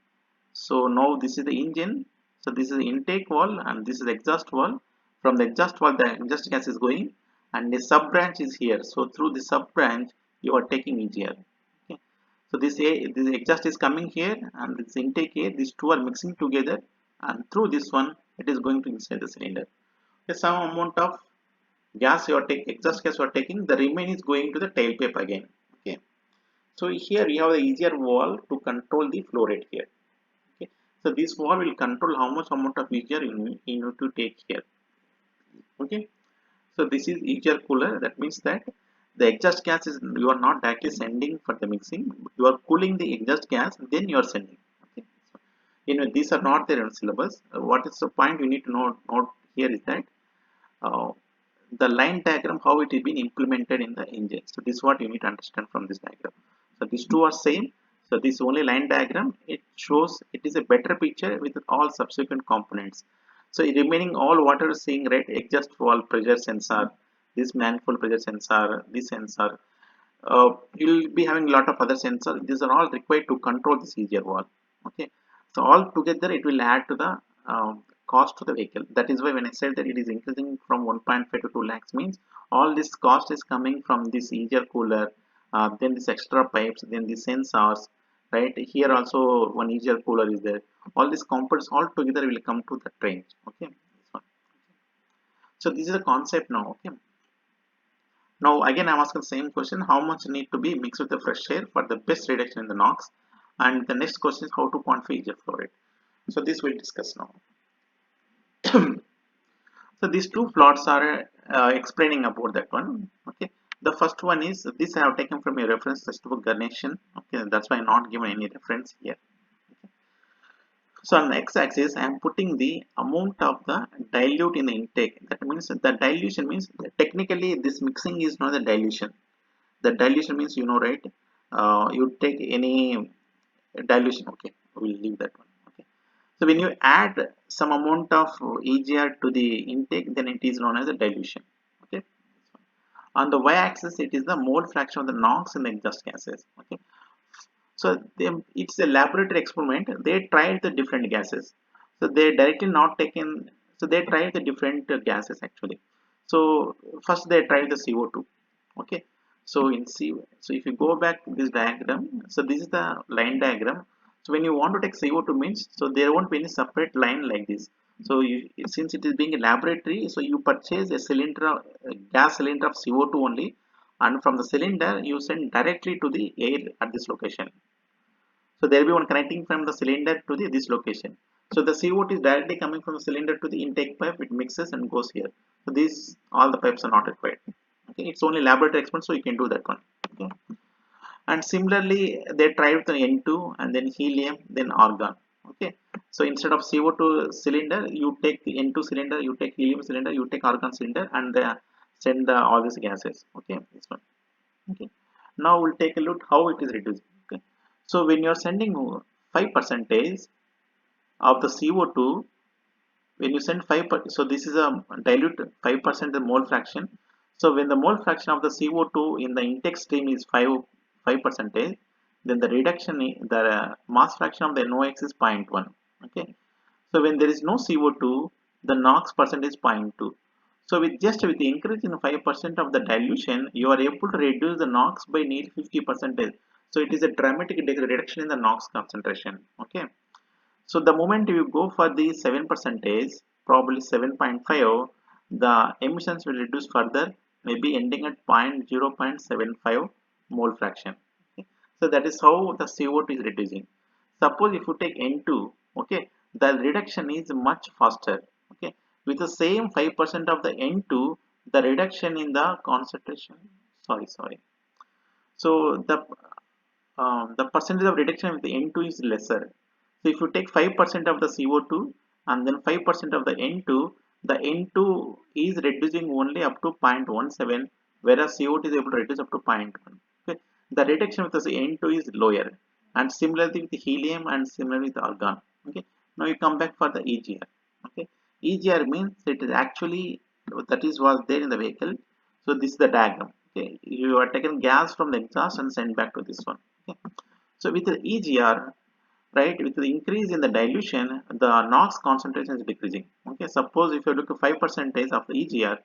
So now this is the engine. So this is the intake valve and this is the exhaust valve. From the exhaust valve, the exhaust gas is going, and the sub branch is here. So through the sub branch, you are taking EGR. Okay. So this exhaust is coming here, and this intake here. These two are mixing together, and through this one, it is going to inside the cylinder. Okay, some amount of gas you are taking, exhaust gas you are taking. The remaining is going to the tailpipe again. Okay. So here we have the EGR valve to control the flow rate here. Okay. So this valve will control how much amount of EGR you need to take here. Okay. So this is EGR cooler. That means that the exhaust gas is you are not directly sending for the mixing. You are cooling the exhaust gas, then you are sending. Okay. So, these are not there in syllabus. What is the point you need to note here is that uh, the line diagram how it is being implemented in the engine. So this is what you need to understand from this diagram. So these two are same. So this only line diagram, it shows it is a better picture with all subsequent components. So remaining all what are seeing, right? Exhaust valve pressure sensor, this manifold pressure sensor, this sensor. You'll be having a lot of other sensors. These are all required to control this EGR valve. Okay. So all together it will add to the cost to the vehicle. That is why when I said that it is increasing from 1.5 to 2 lakhs means all this cost is coming from this EGR cooler, then this extra pipes, then the sensors, right? Here also one EGR cooler is there. All these components all together will come to that range. Okay. So this is a concept now. Okay. Now again I'm asking the same question, how much need to be mixed with the fresh air for the best reduction in the NOx, and the next question is how to quantify EGF flow rate. So this we'll discuss now. So these two plots are explaining about that one. Okay, the first one is this I have taken from a reference textbook Ganeshan. Okay, that's why I'm not given any reference here. So on the x-axis, I am putting the amount of the dilute in the intake. That means the dilution means technically this mixing is not the dilution. The dilution means, you know, right? You take any dilution. Okay, we'll leave that one. Okay. So when you add some amount of EGR to the intake, then it is known as a dilution. Okay. On the y-axis, it is the mole fraction of the NOx in the exhaust gases. Okay. So it's a laboratory experiment. They tried the different gases. So they directly not taken. So they tried the different gases actually. So first they tried the CO2. Okay. So in C. So if you go back to this diagram, so this is the line diagram. So when you want to take CO2 means, so there won't be any separate line like this. So since it is being a laboratory, so you purchase a cylinder, a gas cylinder of CO2 only, and from the cylinder you send directly to the air at this location. So there will be one connecting from the cylinder to this location. So the CO2 is directly coming from the cylinder to the intake pipe. It mixes and goes here. So these all the pipes are not required. Okay, it's only laboratory experiment, so you can do that one. Okay, and similarly they tried with the N2 and then helium, then argon. Okay, so instead of CO2 cylinder, you take the N2 cylinder, you take helium cylinder, you take argon cylinder, and send all these gases. Okay, this one. Okay, now we'll take a look how it is reduced. Okay, so when you're sending 5% of the CO2, when you send 5 so this is a dilute 5% the mole fraction. So when the mole fraction of the CO2 in the intake stream is 5%, then the reduction the mass fraction of the NOx is 0.1. Okay, so when there is no CO2, the NOx percent is 0.2. So with the increase in 5% of the dilution, you are able to reduce the NOx by nearly 50%. So it is a dramatic reduction in the NOx concentration. Okay. So the moment you go for the 7%, probably 7.5, the emissions will reduce further, maybe ending at 0.75 mole fraction. Okay. So that is how the CO2 is reducing. Suppose if you take N2, okay, the reduction is much faster. Okay, with the same 5% of the N2, the reduction in the concentration. Sorry. So the percentage of reduction with the N2 is lesser. So if you take 5% of the CO2 and then 5% of the N2, the N2 is reducing only up to 0.17, whereas CO2 is able to reduce up to 0.1. Okay. The reduction with the N2 is lower, and similarly with the helium and similarly with the argon. Okay. Now you come back for the EGR. Okay. EGR means it is actually that is was there in the vehicle. So this is the diagram. Okay. You are taking gas from the exhaust and sent back to this one. Okay. So with the EGR, right, with the increase in the dilution, the NOx concentration is decreasing. Okay, suppose if you look at 5% of the EGR,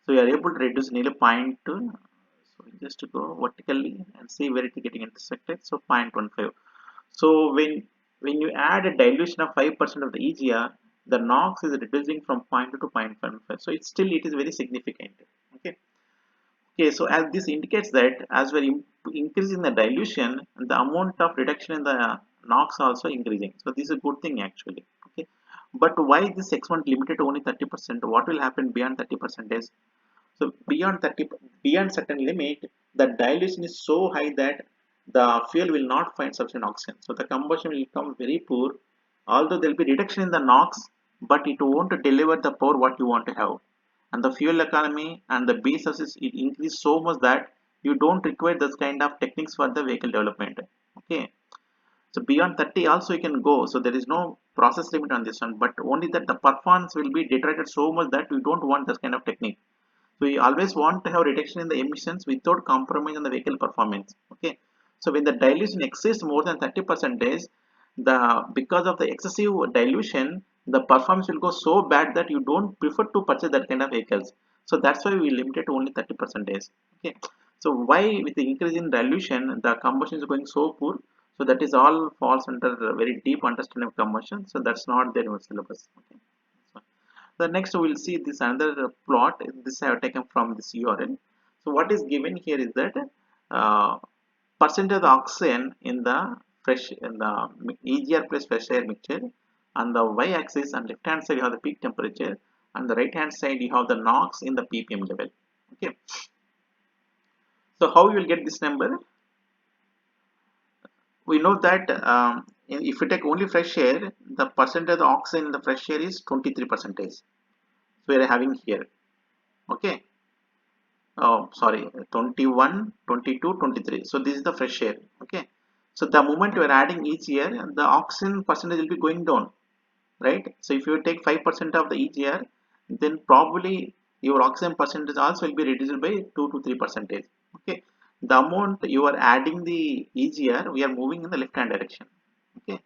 so you are able to reduce nearly 0.2. So just to go vertically and see where it is getting intersected. So 0.15. So when you add a dilution of 5% of the EGR, the NOx is reducing from 0.2 to 0.15. So it is very significant. Okay. Okay, so as this indicates that as we're increasing the dilution, the amount of reduction in the NOx also increasing. So this is a good thing actually. Okay, but why this experiment limited to only 30%? What will happen beyond 30%? So beyond certain limit, the dilution is so high that the fuel will not find sufficient oxygen. So the combustion will become very poor. Although there will be reduction in the NOx, but it won't deliver the power what you want to have, and the fuel economy and the base assist it increase so much that you don't require this kind of techniques for the vehicle development. Okay, so beyond 30 also you can go, so there is no process limit on this one, but only that the performance will be deteriorated so much that we don't want this kind of technique. So we always want to have reduction in the emissions without compromise on the vehicle performance. Okay, so when the dilution exceeds more than 30%, the because of the excessive dilution, the performance will go so bad that you don't prefer to purchase that kind of vehicles. So that's why we limited to only 30%. Okay, so why with the increase in dilution the combustion is going so poor? So that is all falls under a very deep understanding of combustion. So that's not there in our syllabus. Okay. So the next we'll see this another plot. This I have taken from this URL. So what is given here is that uh, percentage of the oxygen in the EGR plus fresh air mixture. On the y-axis and left hand side you have the peak temperature, and the right hand side you have the NOx in the ppm level. Okay, so how you will get this number? We know that if you take only fresh air, the percentage of oxygen in the fresh air is 23 percentage. So we are having here. Okay, oh sorry, 21, 22, 23. So this is the fresh air. Okay, so the moment you are adding each year, the oxygen percentage will be going down, right? So if you take 5% of the each year, then probably your oxygen percentage also will be reduced by 2 to 3 percentage. Okay, the amount you are adding the each year, we are moving in the left hand direction. Okay,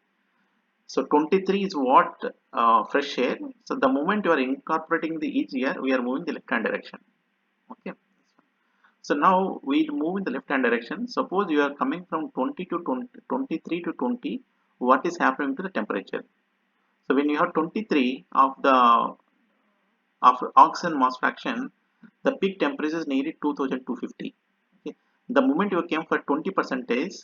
so 23 is what fresh air. So the moment you are incorporating the each year, we are moving the left hand direction. Okay, so now we move in the left hand direction. Suppose you are coming from 20 to 20, 23 to 20, what is happening to the temperature? So when you have 23 of the oxygen mass fraction, the peak temperature is nearly 2250. Okay. The moment you came for 20 percentage,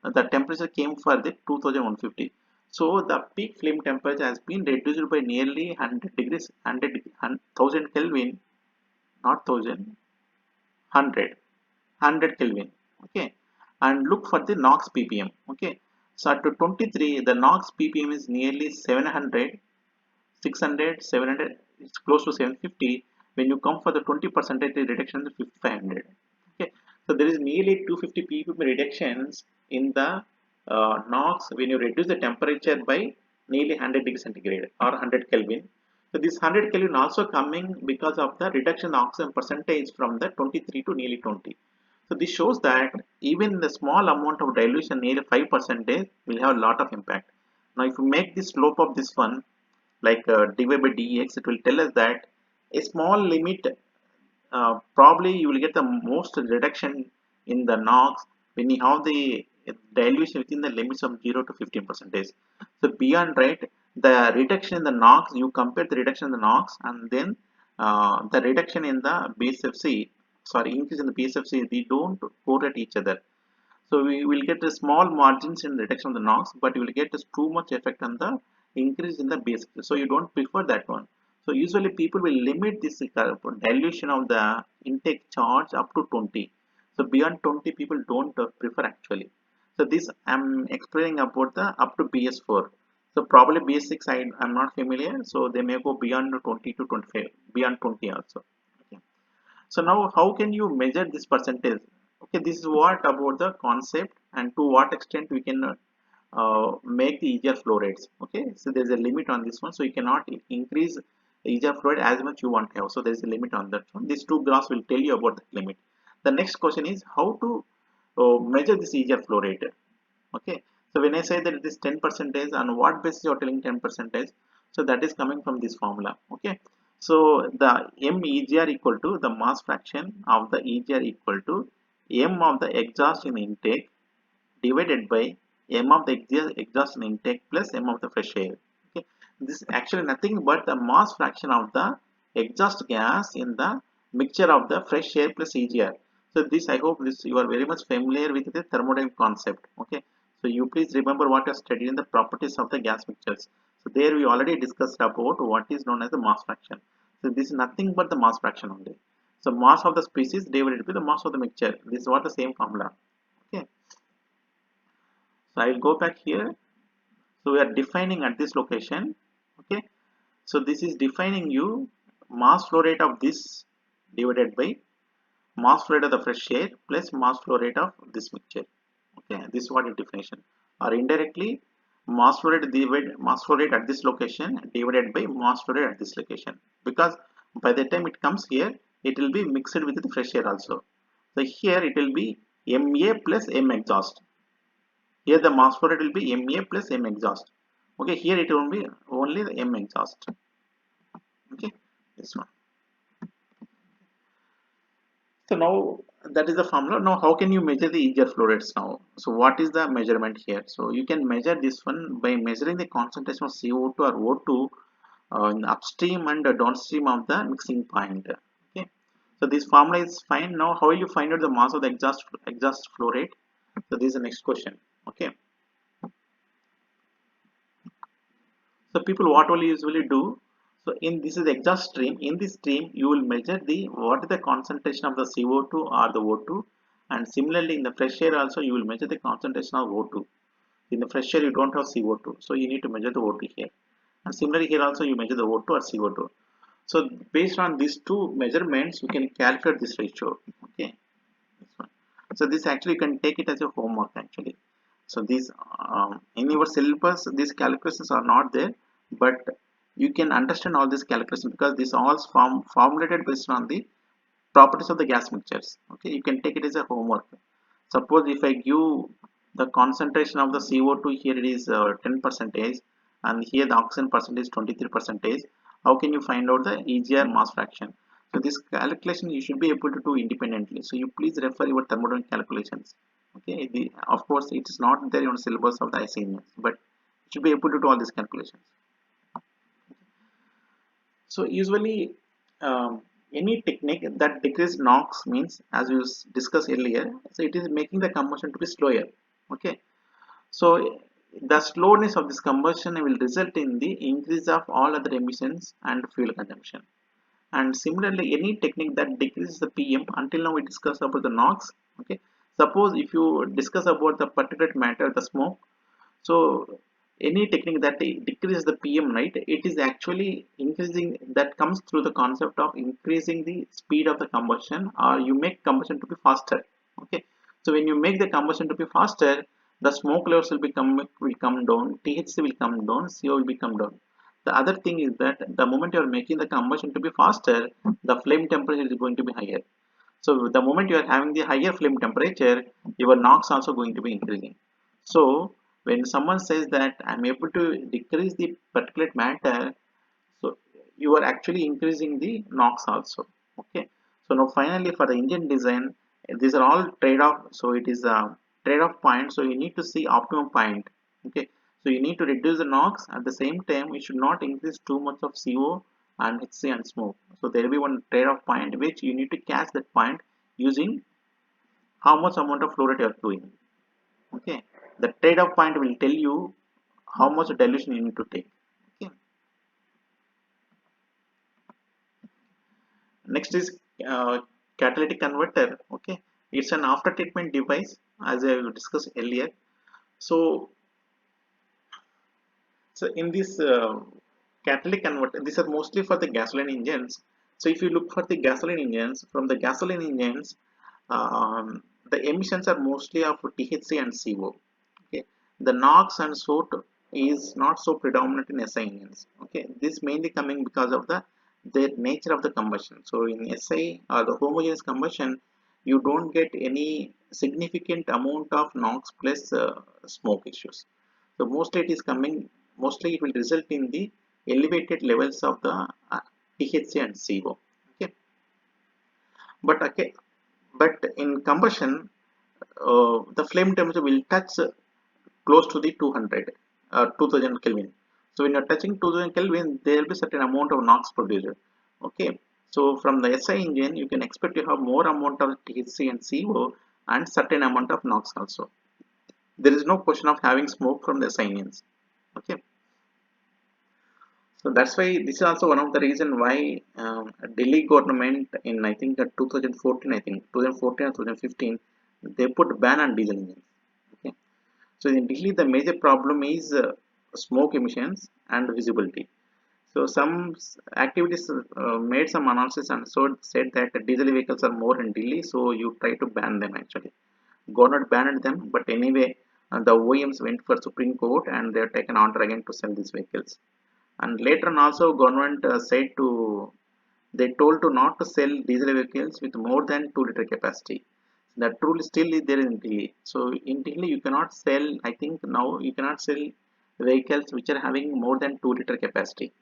the temperature came for the 2150. So the peak flame temperature has been reduced by nearly 100 degrees, 1000 Kelvin, not 1000, 100 Kelvin. Okay, and look for the NOx ppm. Okay, so at 23, the NOx ppm is nearly 700, 600, 700, it's close to 750. When you come for the 20% reduction, 5500. Okay, so there is nearly 250 ppm reductions in the NOx when you reduce the temperature by nearly 100 degrees centigrade or 100 Kelvin. So this 100 Kelvin also coming because of the reduction in oxygen percentage from the 23 to nearly 20. So this shows that even the small amount of dilution, nearly 5%, will have a lot of impact. Now, if you make the slope of this one like dy by dx, it will tell us that a small limit, probably you will get the most reduction in the NOx when you have the dilution within the limits of 0 to 15 percentage. So beyond, right, the reduction in the NOx, you compare the reduction in the NOx and then the reduction in the BSFC, sorry, increase in the BSFC, they don't correlate each other. So we will get a small margins in reduction of the NOx, but you will get too much effect on the increase in the base. So you don't prefer that one. So usually people will limit this dilution of the intake charge up to 20. So beyond 20, people don't prefer actually. So this I'm explaining about the up to BS4. So probably BS6 I'm not familiar. So they may go beyond 20 to 25, beyond 20 also. Okay. So now how can you measure this percentage? Okay, this is what about the concept and to what extent we can make the EGR flow rates. Okay, so there's a limit on this one, so you cannot increase the EGR flow rate as much you want to have. So there's a limit on that one. These two graphs will tell you about the limit. The next question is how to measure this EGR flow rate. Okay, so when I say that it is 10 percentage, on what basis you are telling 10 percentage? So that is coming from this formula. Okay, so the MEGR equal to the mass fraction of the EGR equal to M of the exhaust in intake divided by M of the exhaust in intake plus M of the fresh air. Okay, this is actually nothing but the mass fraction of the exhaust gas in the mixture of the fresh air plus EGR. So this, I hope this you are very much familiar with the thermodynamic concept. Okay, so you please remember what you studied in the properties of the gas mixtures. So there we already discussed about what is known as the mass fraction. So this is nothing but the mass fraction only. So mass of the species divided by the mass of the mixture. This is what the same formula. Okay, so I will go back here. So we are defining at this location. Okay, so this is defining you mass flow rate of this divided by mass flow rate of the fresh air plus mass flow rate of this mixture. Okay, this is what is definition. Or indirectly, mass flow rate divided mass flow rate at this location divided by mass flow rate at this location. Because by the time it comes here, it will be mixed with the fresh air also. So here it will be MA plus M exhaust. Here the mass flow rate will be MA plus M exhaust. Okay, here it will be only the M exhaust. Okay, this one. So now that is the formula. Now how can you measure the EGR flow rates now? So what is the measurement here? So you can measure this one by measuring the concentration of CO2 or O2 in upstream and downstream of the mixing point. Okay. So this formula is fine. Now how will you find out the mass of the exhaust flow rate? So this is the next question. Okay. So people what will usually do? So in this is the exhaust stream. In this stream, you will measure the what is the concentration of the CO2 or the O2, and similarly in the fresh air also you will measure the concentration of O2. In the fresh air you don't have CO2, so you need to measure the O2 here. And similarly here also you measure the O2 or CO2. So based on these two measurements, you can calculate this ratio. Okay. So this actually you can take it as a homework actually. So these in your syllabus these calculations are not there, but you can understand all these calculations because these all formulated based on the properties of the gas mixtures. Okay, you can take it as a homework. Suppose if I give the concentration of the CO2 here it is 10 percentage, and here the oxygen percentage 23 percentage, how can you find out the EGR mass fraction? So this calculation you should be able to do independently. So you please refer your thermodynamic calculations. Okay, of course it is not there on syllabus of the assignments, but you should be able to do all these calculations. So usually any technique that decreases NOx means, as we discussed earlier, so it is making the combustion to be slower. Okay, so the slowness of this combustion will result in the increase of all other emissions and fuel consumption. And similarly, any technique that decreases the PM, until now we discussed about the NOx. Okay, suppose if you discuss about the particulate matter, the smoke, so any technique that decreases the PM, right, it is actually increasing, that comes through the concept of increasing the speed of the combustion, or you make combustion to be faster. Okay, so when you make the combustion to be faster, the smoke levels will come down, THC will come down, CO will become down. The other thing is that the moment you are making the combustion to be faster, the flame temperature is going to be higher. So the moment you are having the higher flame temperature, your NOx also going to be increasing. So when someone says that I'm able to decrease the particulate matter, so you are actually increasing the NOx also. Okay. So now finally for the engine design, these are all trade-off. So it is a trade-off point. So you need to see optimum point. Okay. So you need to reduce the NOx at the same time. You should not increase too much of CO and HC and smoke. So there will be one trade-off point which you need to catch that point using how much amount of flow rate you are doing. Okay, the trade-off point will tell you how much dilution you need to take. Okay, next is catalytic converter. Okay, it's an after treatment device as I discussed earlier. So so in this catalytic converter, these are mostly for the gasoline engines. So if you look for the gasoline engines, from the gasoline engines, the emissions are mostly of THC and CO. Okay, the NOx and SOT is not so predominant in SI engines. Okay, this mainly coming because of the nature of the combustion. So in SI or the homogeneous combustion, you don't get any significant amount of NOx plus smoke issues. So mostly it is coming, mostly it will result in the elevated levels of the THC and CO. Okay, okay, but in combustion, the flame temperature will touch close to the 200 2000 Kelvin. So when you're touching 2000 Kelvin, there will be certain amount of NOx produced. Okay, so from the SI engine, you can expect to have more amount of THC and CO and certain amount of NOx also. There is no question of having smoke from the SI engines. Okay, so that's why this is also one of the reason why Delhi government in I think 2014, I think 2014 or 2015, they put ban on diesel engines. Okay, so in Delhi, the major problem is smoke emissions and visibility. So some activities made some analysis and so said that diesel vehicles are more in Delhi, so you try to ban them actually. Government banned them, but anyway, the OEMs went for Supreme Court and they have taken order again to sell these vehicles. And later on also government said to, they told to not to sell diesel vehicles with more than 2 liter capacity. That rule still is there in Delhi. So in Delhi you cannot sell, I think now you cannot sell vehicles which are having more than 2 liter capacity.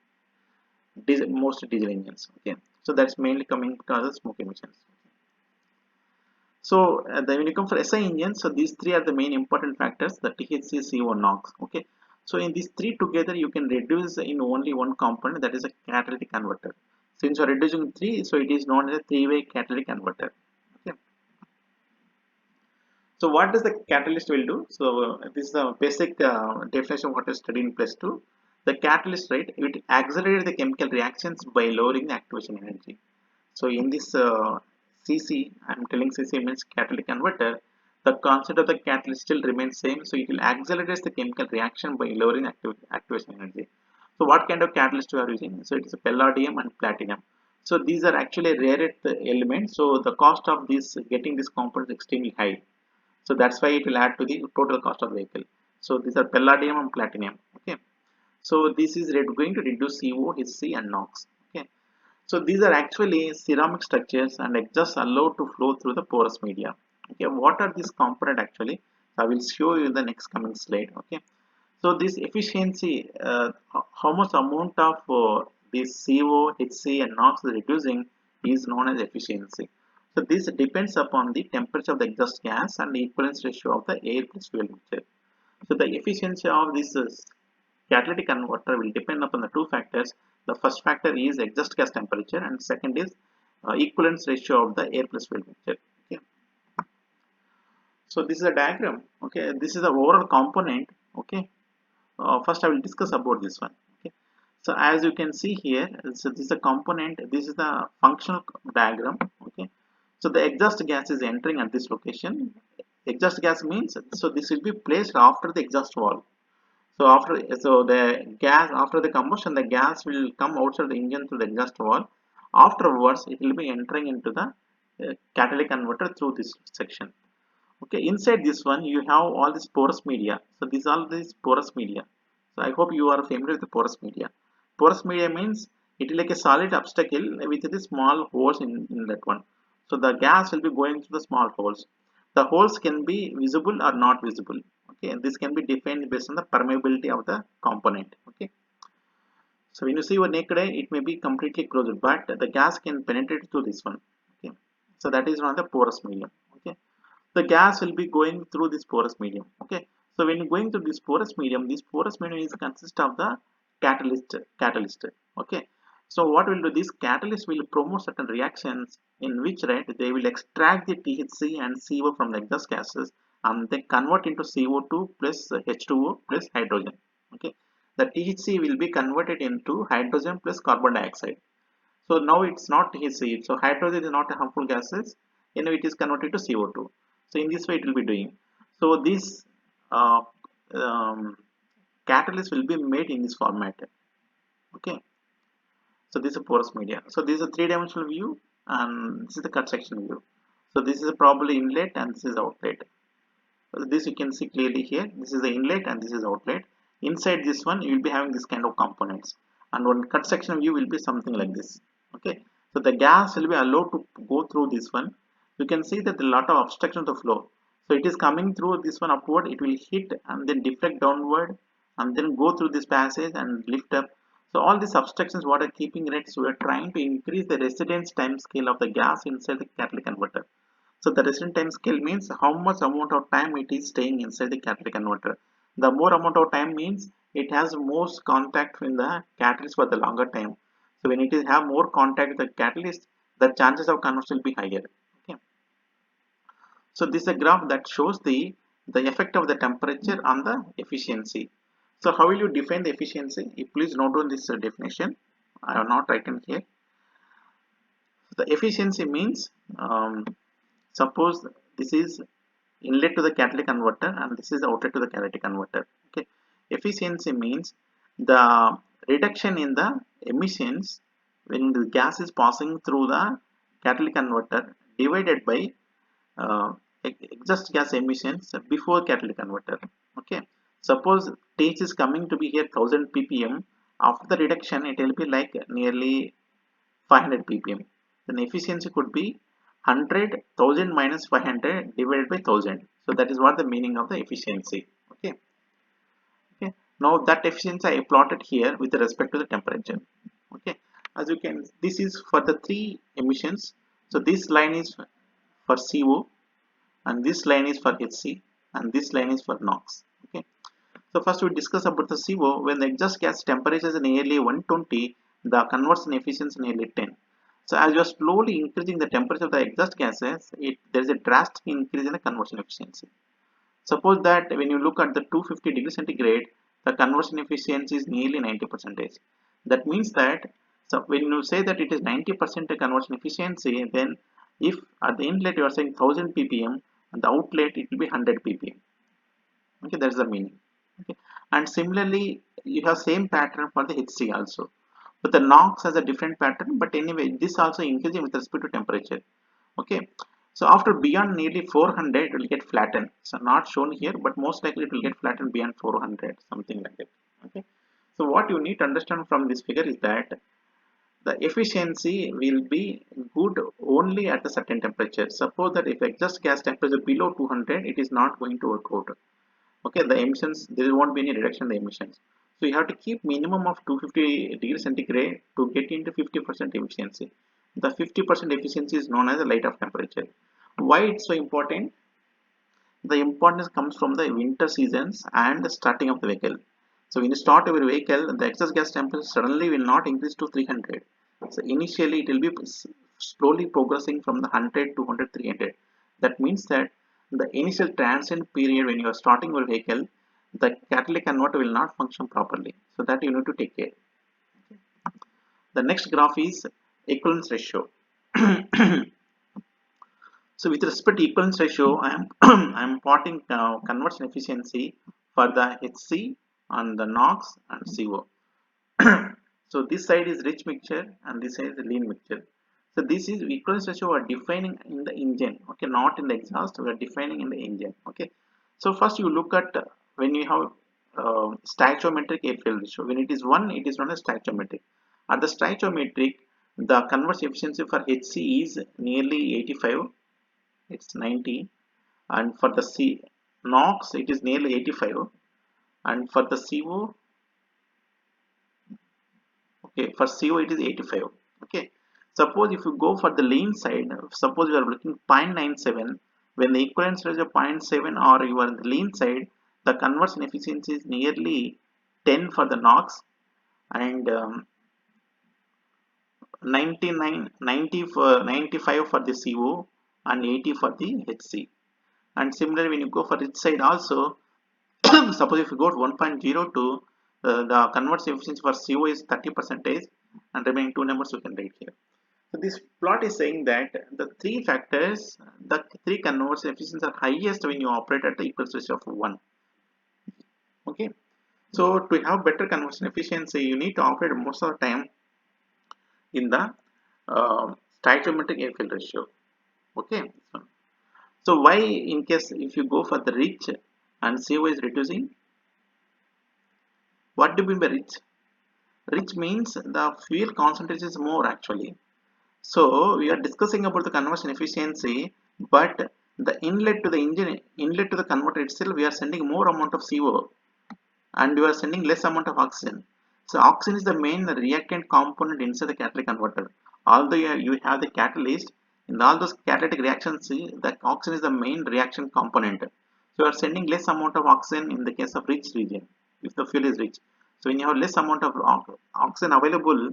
Most diesel engines. Okay, so that's mainly coming because of smoke emissions. So when you come for SI engines, so these three are the main important factors: the THC, CO, NOx. Okay, so in these three together, you can reduce in only one component, that is a catalytic converter. Since you are reducing 3, so it is known as a three-way catalytic converter. Okay. So what does the catalyst will do? So this is the basic definition of what is studied in plus 2. The catalyst, right, it accelerates the chemical reactions by lowering the activation energy. So in this CC, I'm telling CC means catalytic converter, the concept of the catalyst still remains same. So it will accelerate the chemical reaction by lowering activation energy. So what kind of catalyst we are using? So it is palladium and platinum. So these are actually rare earth elements. So the cost of this getting this component is extremely high. So that's why it will add to the total cost of the vehicle. So these are palladium and platinum. Okay. So this is going to reduce CO, HC and NOx. Okay. So these are actually ceramic structures and exhaust allowed to flow through the porous media. Okay. What are these components actually? I will show you in the next coming slide. Okay. So this efficiency, how much amount of this CO, HC and NOx is reducing is known as efficiency. So this depends upon the temperature of the exhaust gas and the equivalence ratio of the air plus fuel mixture. So the efficiency of this catalytic converter will depend upon the two factors. The first factor is exhaust gas temperature and second is equivalence ratio of the air plus fuel mixture. Okay. So this is a diagram. Okay, this is the overall component. Okay. First I will discuss about this one. Okay. So as you can see here, so this is a component, this is the functional diagram. Okay. So the exhaust gas is entering at this location. Exhaust gas means, so this will be placed after the exhaust valve. So the gas, after the combustion, the gas will come outside the engine through the exhaust valve. Afterwards it will be entering into the catalytic converter through this section. Okay, inside this one you have all this porous media. So these all this porous media. So I hope you are familiar with the porous media. Porous media means it is like a solid obstacle with the small holes in that one. So the gas will be going through the small holes. The holes can be visible or not visible. Okay, and this can be defined based on the permeability of the component. Okay. So when you see your naked eye, it may be completely closed, but the gas can penetrate through this one. Okay. So that is one of the porous medium. Okay. The gas will be going through this porous medium. Okay. So when you're going through this porous medium is consist of the catalyst. Okay. So what will do, this catalyst will promote certain reactions in which, right, they will extract the THC and CO from the exhaust gases and they convert into CO2 plus H2O plus hydrogen. Okay. The THC will be converted into hydrogen plus carbon dioxide. So now it's not THC. So hydrogen is not a harmful gases. You know, it is converted to CO2. So in this way it will be doing. So this uh, um, catalyst will be made in this format. Okay. So this is a porous media. So this is a three-dimensional view and this is the cut section view. So this is probably inlet and this is outlet. So this you can see clearly here. This is the inlet and this is outlet. Inside this one you will be having this kind of components. And one cut section view will be something like this. Okay. So the gas will be allowed to go through this one. You can see that a lot of obstruction to flow. So it is coming through this one upward. It will hit and then deflect downward and then go through this passage and lift up. So all these obstructions what are keeping it, so we are trying to increase the residence time scale of the gas inside the catalytic converter. So the residence time scale means how much amount of time it is staying inside the catalytic converter. The more amount of time means it has most contact with the catalyst for the longer time. So when it is have more contact with the catalyst, the chances of conversion will be higher. Okay. So this is a graph that shows the effect of the temperature on the efficiency. So how will you define the efficiency? You please note down this definition. I have not written here. The efficiency means suppose this is inlet to the catalytic converter and this is outlet to the catalytic converter. Okay. Efficiency means the reduction in the emissions when the gas is passing through the catalytic converter divided by exhaust gas emissions before catalytic converter. Okay. Suppose TH is coming to be here 1000 ppm. After the reduction, it will be like nearly 500 ppm. Then efficiency could be 100,000 minus 500 divided by 1000. So that is what the meaning of the efficiency. Okay. Okay. Now that efficiency I plotted here with respect to the temperature. Okay. As you can, this is for the three emissions. So this line is for CO, and this line is for HC, and this line is for NOx. Okay. So first we discuss about the CO. When the exhaust gas temperature is nearly 120, the conversion efficiency is nearly 10. So as you are slowly increasing the temperature of the exhaust gases, there is a drastic increase in the conversion efficiency. Suppose that when you look at the 250 degrees centigrade, the conversion efficiency is nearly 90%. That means that, so when you say that it is 90% conversion efficiency, then if at the inlet you are saying 1000 ppm, and the outlet it will be 100 ppm. Okay, that's the meaning. Okay, and similarly you have same pattern for the HC also, but the NOx has a different pattern. But anyway, this also increasing with respect to temperature. Okay, so after beyond nearly 400 it will get flattened. So not shown here, but most likely it will get flattened beyond 400, something like that. Okay, so what you need to understand from this figure is that the efficiency will be good only at a certain temperature. Suppose that if exhaust gas temperature below 200, it is not going to work out. Okay, the emissions, there won't be any reduction in the emissions. So you have to keep minimum of 250 degrees centigrade to get into 50% efficiency. The 50% efficiency is known as the light off temperature. Why it's so important? The importance comes from the winter seasons and the starting of the vehicle. So when you start your vehicle, the exhaust gas temperature suddenly will not increase to 300. So initially it will be slowly progressing from the 100 to 100, 300. That means that the initial transient period when you are starting your vehicle, the catalytic converter will not function properly. So that you need to take care. The next graph is equivalence ratio. So with respect to equivalence ratio, I am I am plotting conversion efficiency for the HC and the NOx and CO. So this side is rich mixture and this side is lean mixture. So this is equivalence ratio we are defining in the engine. Okay, not in the exhaust. We are defining in the engine. Okay. So first you look at when you have stoichiometric air fuel ratio. When it is 1, it is known as stoichiometric. At the stoichiometric, the conversion efficiency for HC is nearly 85. It's 90, and for the NOx it is nearly 85, and for the CO, okay, for CO it is 85. Okay, suppose if you go for the lean side, suppose you are looking 0.97, when the equivalence ratio 0.7 or you are in the lean side, the conversion efficiency is nearly 10 for the NOx and 99 90 for 95 for the CO and 80 for the HC. And similarly when you go for its side also, suppose if you go to 1.02, the conversion efficiency for CO is 30% and remaining two numbers you can write here. So this plot is saying that the three factors, the three conversion efficiencies are highest when you operate at the equals ratio of 1. Okay, so to have better conversion efficiency you need to operate most of the time in the stoichiometric air fuel ratio. Okay, so why in case if you go for the rich and CO is reducing? What do you mean by rich? Rich means the fuel concentration is more actually. So we are discussing about the conversion efficiency, but the inlet to the engine, inlet to the converter itself, we are sending more amount of CO and we are sending less amount of oxygen. So oxygen is the main reactant component inside the catalytic converter. Although you have the catalyst, in all those catalytic reactions, the oxygen is the main reaction component. So you are sending less amount of oxygen in the case of rich region, if the fuel is rich. So when you have less amount of oxygen available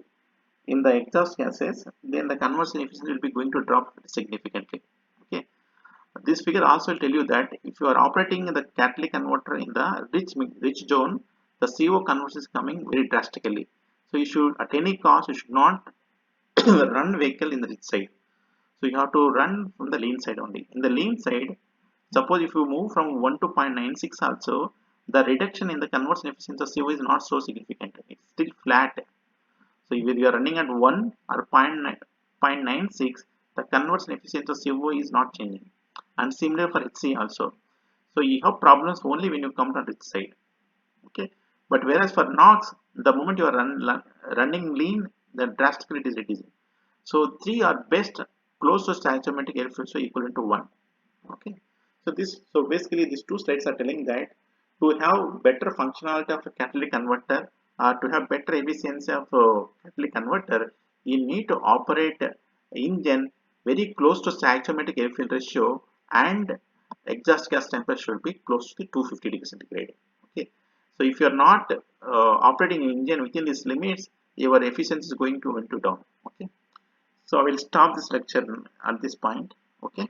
in the exhaust gases, then the conversion efficiency will be going to drop significantly. Okay, this figure also will tell you that if you are operating the catalytic converter in the rich zone, the CO conversion is coming very drastically. So you should, at any cost, you should not run vehicle in the rich side. So you have to run from the lean side only. In the lean side, suppose if you move from 1 to 0.96 also, the reduction in the conversion efficiency of CO is not so significant. It's still flat. So if you are running at 1 or 0.96, the conversion efficiency of CO is not changing. And similar for HC also. So you have problems only when you come to this side. Okay. But whereas for NOx, the moment you are running lean, the drastically it is reducing. So three are best close to stoichiometric air fuel, so equivalent to 1. Okay. So basically these two slides are telling that to have better functionality of a catalytic converter or to have better efficiency of a catalytic converter, you need to operate engine very close to stoichiometric air fuel ratio and exhaust gas temperature should be close to 250 degrees centigrade. Okay. So if you are not operating engine within these limits, your efficiency is going to went to down. Okay, so I will stop this lecture at this point. Okay.